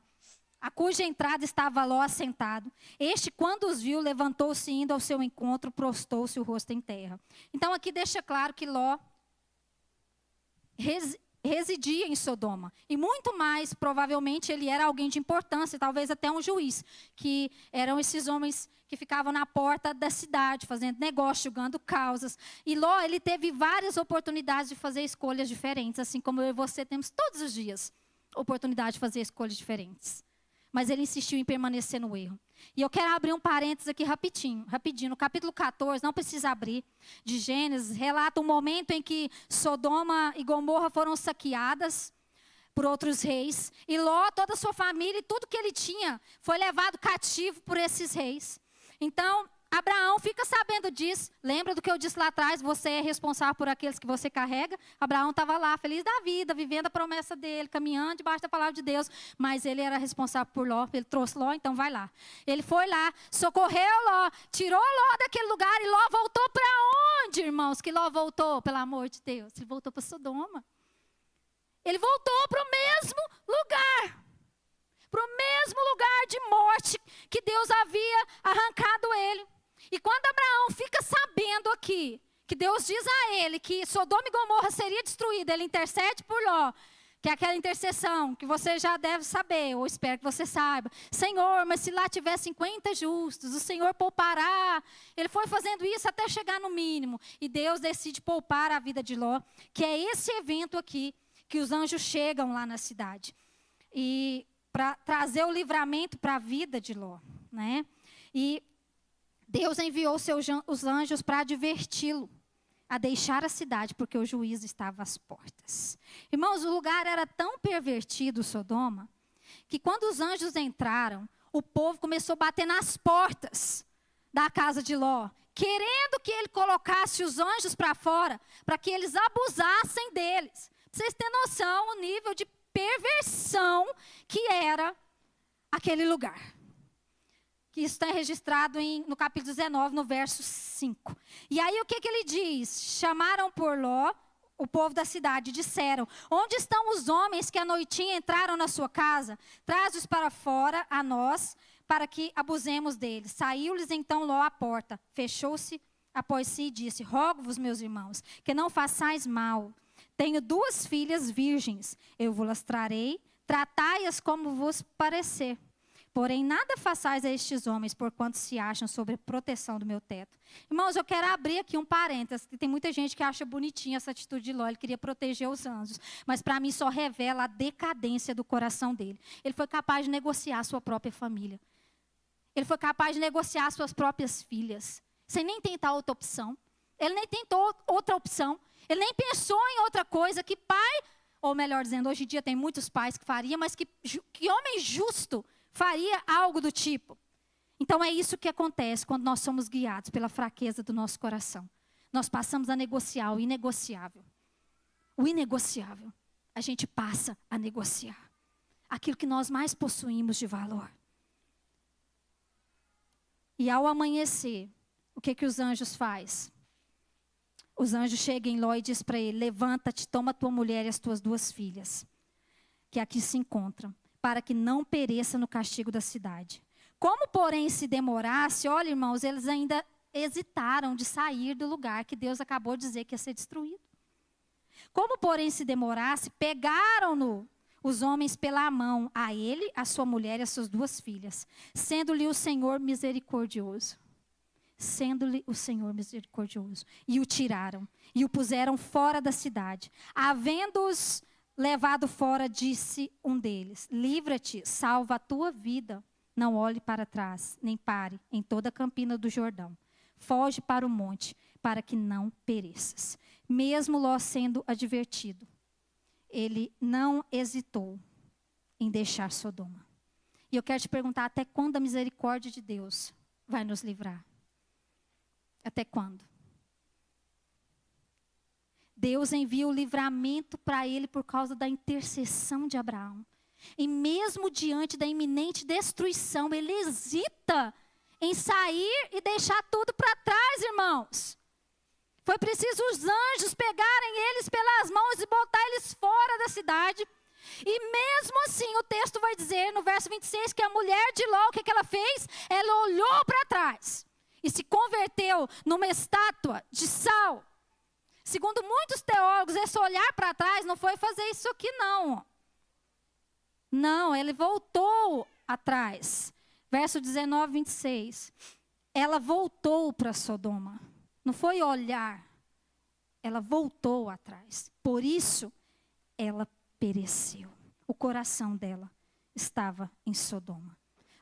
a cuja entrada estava Ló assentado. Este, quando os viu, levantou-se indo ao seu encontro, prostou-se o rosto em terra. Então aqui deixa claro que Ló residia em Sodoma. E muito mais, provavelmente, ele era alguém de importância, talvez até um juiz, que eram esses homens que ficavam na porta da cidade, fazendo negócio, julgando causas. E Ló, ele teve várias oportunidades de fazer escolhas diferentes, assim como eu e você temos todos os dias oportunidade de fazer escolhas diferentes. Mas ele insistiu em permanecer no erro. E eu quero abrir um parênteses aqui rapidinho. No capítulo 14, não precisa abrir, de Gênesis, relata um momento em que Sodoma e Gomorra foram saqueadas por outros reis. E Ló, toda a sua família e tudo que ele tinha foi levado cativo por esses reis. Então, Abraão fica sabendo disso. Lembra do que eu disse lá atrás? Você é responsável por aqueles que você carrega. Abraão estava lá, feliz da vida, vivendo a promessa dele, caminhando debaixo da palavra de Deus. Mas ele era responsável por Ló, ele trouxe Ló, então vai lá. Ele foi lá, socorreu Ló, tirou Ló daquele lugar e Ló voltou para onde, irmãos? Que Ló voltou, pelo amor de Deus? Ele voltou para Sodoma. Ele voltou para o mesmo lugar. Para o mesmo lugar de morte que Deus havia arrancado ele. E quando Abraão fica sabendo aqui, que Deus diz a ele que Sodoma e Gomorra seria destruída, ele intercede por Ló. Que é aquela intercessão que você já deve saber, ou espero que você saiba. Senhor, mas se lá tiver 50 justos, o Senhor poupará. Ele foi fazendo isso até chegar no mínimo. E Deus decide poupar a vida de Ló, que é esse evento aqui, que os anjos chegam lá na cidade. E para trazer o livramento para a vida de Ló, né? E Deus enviou os anjos para adverti-lo a deixar a cidade, porque o juízo estava às portas. Irmãos, o lugar era tão pervertido, Sodoma, que quando os anjos entraram, o povo começou a bater nas portas da casa de Ló, querendo que ele colocasse os anjos para fora, para que eles abusassem deles. Pra vocês terem noção o nível de perversão que era aquele lugar. Que isso está registrado no capítulo 19, no verso 5. E aí o que ele diz? Chamaram por Ló o povo da cidade, disseram: onde estão os homens que à noitinha entraram na sua casa? Traze-os para fora a nós, para que abusemos deles. Saiu-lhes então Ló à porta, fechou-se após si e disse: rogo-vos, meus irmãos, que não façais mal. Tenho 2 filhas virgens, eu vos trarei, tratai-as como vos parecer. Porém, nada façais a estes homens, porquanto se acham sob a proteção do meu teto. Irmãos, eu quero abrir aqui um parênteses, que tem muita gente que acha bonitinha essa atitude de Ló, ele queria proteger os anjos, mas para mim só revela a decadência do coração dele. Ele foi capaz de negociar a sua própria família. Ele foi capaz de negociar suas próprias filhas, sem nem tentar outra opção. Ele nem tentou outra opção. Ele nem pensou em outra coisa que pai, ou melhor dizendo, hoje em dia tem muitos pais que fariam, mas que homem justo faria algo do tipo. Então é isso que acontece quando nós somos guiados pela fraqueza do nosso coração. Nós passamos a negociar o inegociável. O inegociável. A gente passa a negociar aquilo que nós mais possuímos de valor. E ao amanhecer, o que os anjos fazem? Os anjos chegam em Ló e dizem para ele: levanta-te, toma tua mulher e as tuas 2 filhas, que aqui se encontram, para que não pereça no castigo da cidade. Como, porém, se demorasse, olha, irmãos, eles ainda hesitaram de sair do lugar que Deus acabou de dizer que ia ser destruído. Como, porém, se demorasse, pegaram-no os homens pela mão, a ele, a sua mulher e as suas 2 filhas, sendo-lhe o Senhor misericordioso. Sendo-lhe o Senhor misericordioso. E o tiraram, e o puseram fora da cidade. Havendo-os levado fora, disse um deles: livra-te, salva a tua vida. Não olhe para trás, nem pare em toda a campina do Jordão. Foge para o monte, para que não pereças. Mesmo Ló sendo advertido, ele não hesitou em deixar Sodoma. E eu quero te perguntar, até quando a misericórdia de Deus vai nos livrar? Até quando? Deus envia o livramento para ele por causa da intercessão de Abraão. E mesmo diante da iminente destruição, ele hesita em sair e deixar tudo para trás, irmãos. Foi preciso os anjos pegarem eles pelas mãos e botar eles fora da cidade. E mesmo assim, o texto vai dizer no verso 26 que a mulher de Ló, o que ela fez? Ela olhou para trás e se converteu numa estátua de sal. Segundo muitos teólogos, esse olhar para trás não foi fazer isso aqui, não. Não, ele voltou atrás. Verso 19, 26. Ela voltou para Sodoma. Não foi olhar. Ela voltou atrás. Por isso, ela pereceu. O coração dela estava em Sodoma.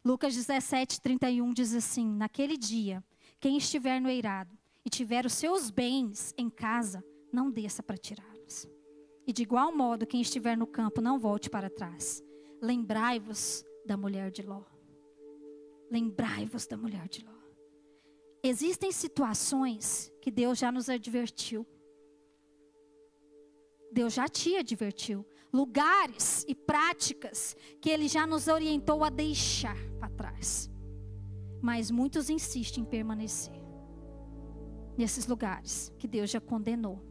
Lucas 17, 31 diz assim: naquele dia, quem estiver no eirado e tiver os seus bens em casa, não desça para tirá-los. E de igual modo, quem estiver no campo, não volte para trás. Lembrai-vos da mulher de Ló. Lembrai-vos da mulher de Ló. Existem situações que Deus já nos advertiu. Deus já te advertiu. Lugares e práticas que Ele já nos orientou a deixar para trás. Mas muitos insistem em permanecer nesses lugares que Deus já condenou.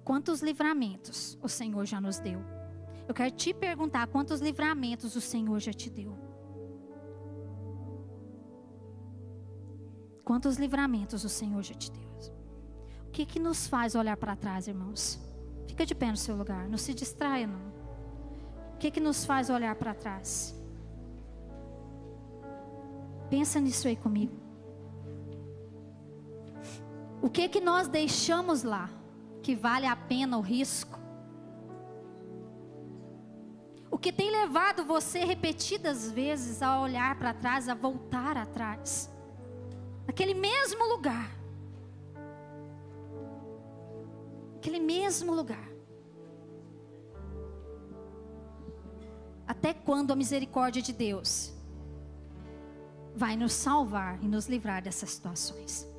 Quantos livramentos o Senhor já nos deu? Eu quero te perguntar, quantos livramentos o Senhor já te deu? Quantos livramentos o Senhor já te deu? O que nos faz olhar para trás, irmãos? Fica de pé no seu lugar, não se distraia não. O que nos faz olhar para trás? Pensa nisso aí comigo. O que nós deixamos lá, que vale a pena o risco? O que tem levado você repetidas vezes a olhar para trás, a voltar atrás? Naquele mesmo lugar. Aquele mesmo lugar. Até quando a misericórdia de Deus vai nos salvar e nos livrar dessas situações?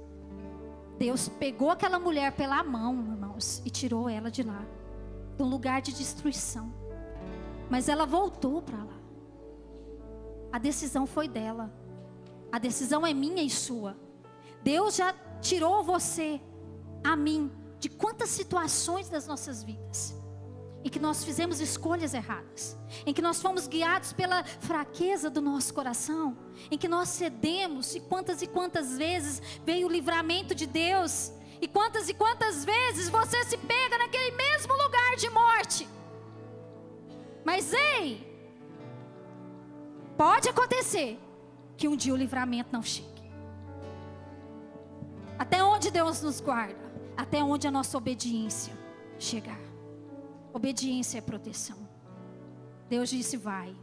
Deus pegou aquela mulher pela mão, irmãos, e tirou ela de lá, de um lugar de destruição. Mas ela voltou para lá. A decisão foi dela. A decisão é minha e sua. Deus já tirou você, a mim, de quantas situações das nossas vidas em que nós fizemos escolhas erradas, em que nós fomos guiados pela fraqueza do nosso coração, em que nós cedemos, e quantas vezes veio o livramento de Deus, e quantas vezes você se pega naquele mesmo lugar de morte. Mas ei, pode acontecer que um dia o livramento não chegue. Até onde Deus nos guarda, até onde a nossa obediência chegar. Obediência é proteção. Deus disse: vai,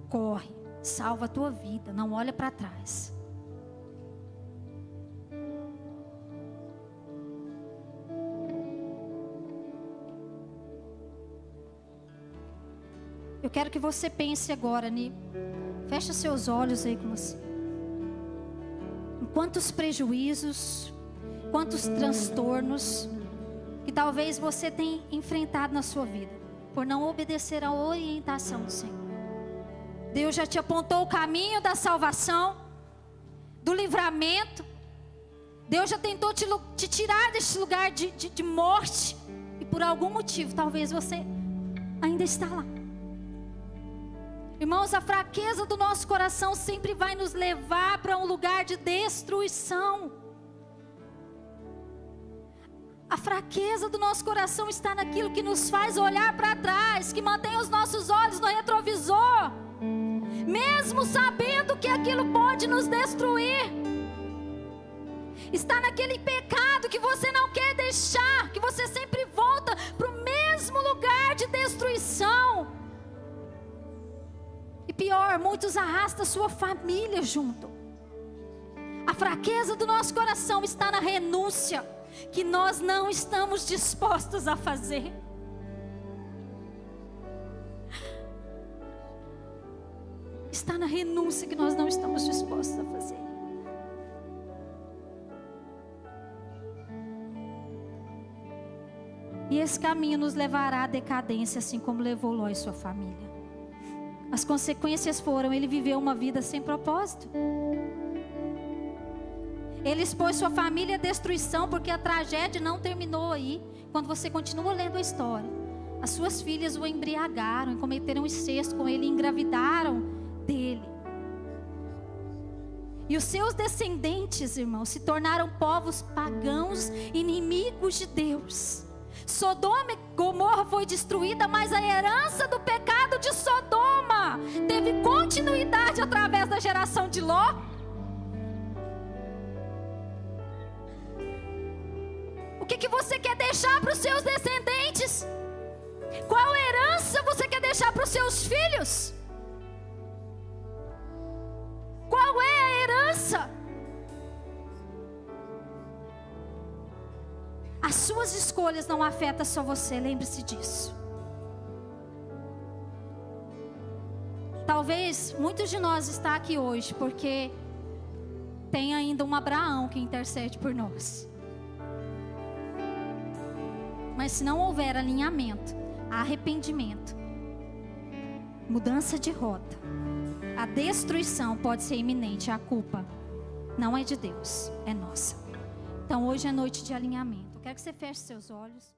corre, salva a tua vida, não olha para trás. Eu quero que você pense agora, fecha seus olhos aí com você. Em quantos prejuízos, quantos transtornos que talvez você tenha enfrentado na sua vida, por não obedecer à orientação do Senhor. Deus já te apontou o caminho da salvação, do livramento. Deus já tentou te tirar desse lugar de morte, e por algum motivo, talvez você ainda está lá. Irmãos, a fraqueza do nosso coração sempre vai nos levar para um lugar de destruição. A fraqueza do nosso coração está naquilo que nos faz olhar para trás, que mantém os nossos olhos no retrovisor, mesmo sabendo que aquilo pode nos destruir. Está naquele pecado que você não quer deixar, que você sempre volta para o mesmo lugar de destruição. E pior, muitos arrastam sua família junto. A fraqueza do nosso coração está na renúncia, que nós não estamos dispostos a fazer. Está na renúncia que nós não estamos dispostos a fazer. E esse caminho nos levará à decadência, assim como levou Ló e sua família. As consequências foram: ele viveu uma vida sem propósito. Ele expôs sua família à destruição, porque a tragédia não terminou aí. Quando você continua lendo a história, as suas filhas o embriagaram, cometeram incesto com ele, engravidaram dele. E os seus descendentes, irmãos, se tornaram povos pagãos, inimigos de Deus. Sodoma e Gomorra foi destruída, mas a herança do pecado de Sodoma teve continuidade através da geração de Ló. O que você quer deixar para os seus descendentes? Qual herança você quer deixar para os seus filhos? Qual é a herança? As suas escolhas não afetam só você, lembre-se disso. Talvez muitos de nós está aqui hoje porque tem ainda um Abraão que intercede por nós. Mas se não houver alinhamento, arrependimento, mudança de rota, a destruição pode ser iminente. A culpa não é de Deus, é nossa. Então hoje é noite de alinhamento. Eu quero que você feche seus olhos.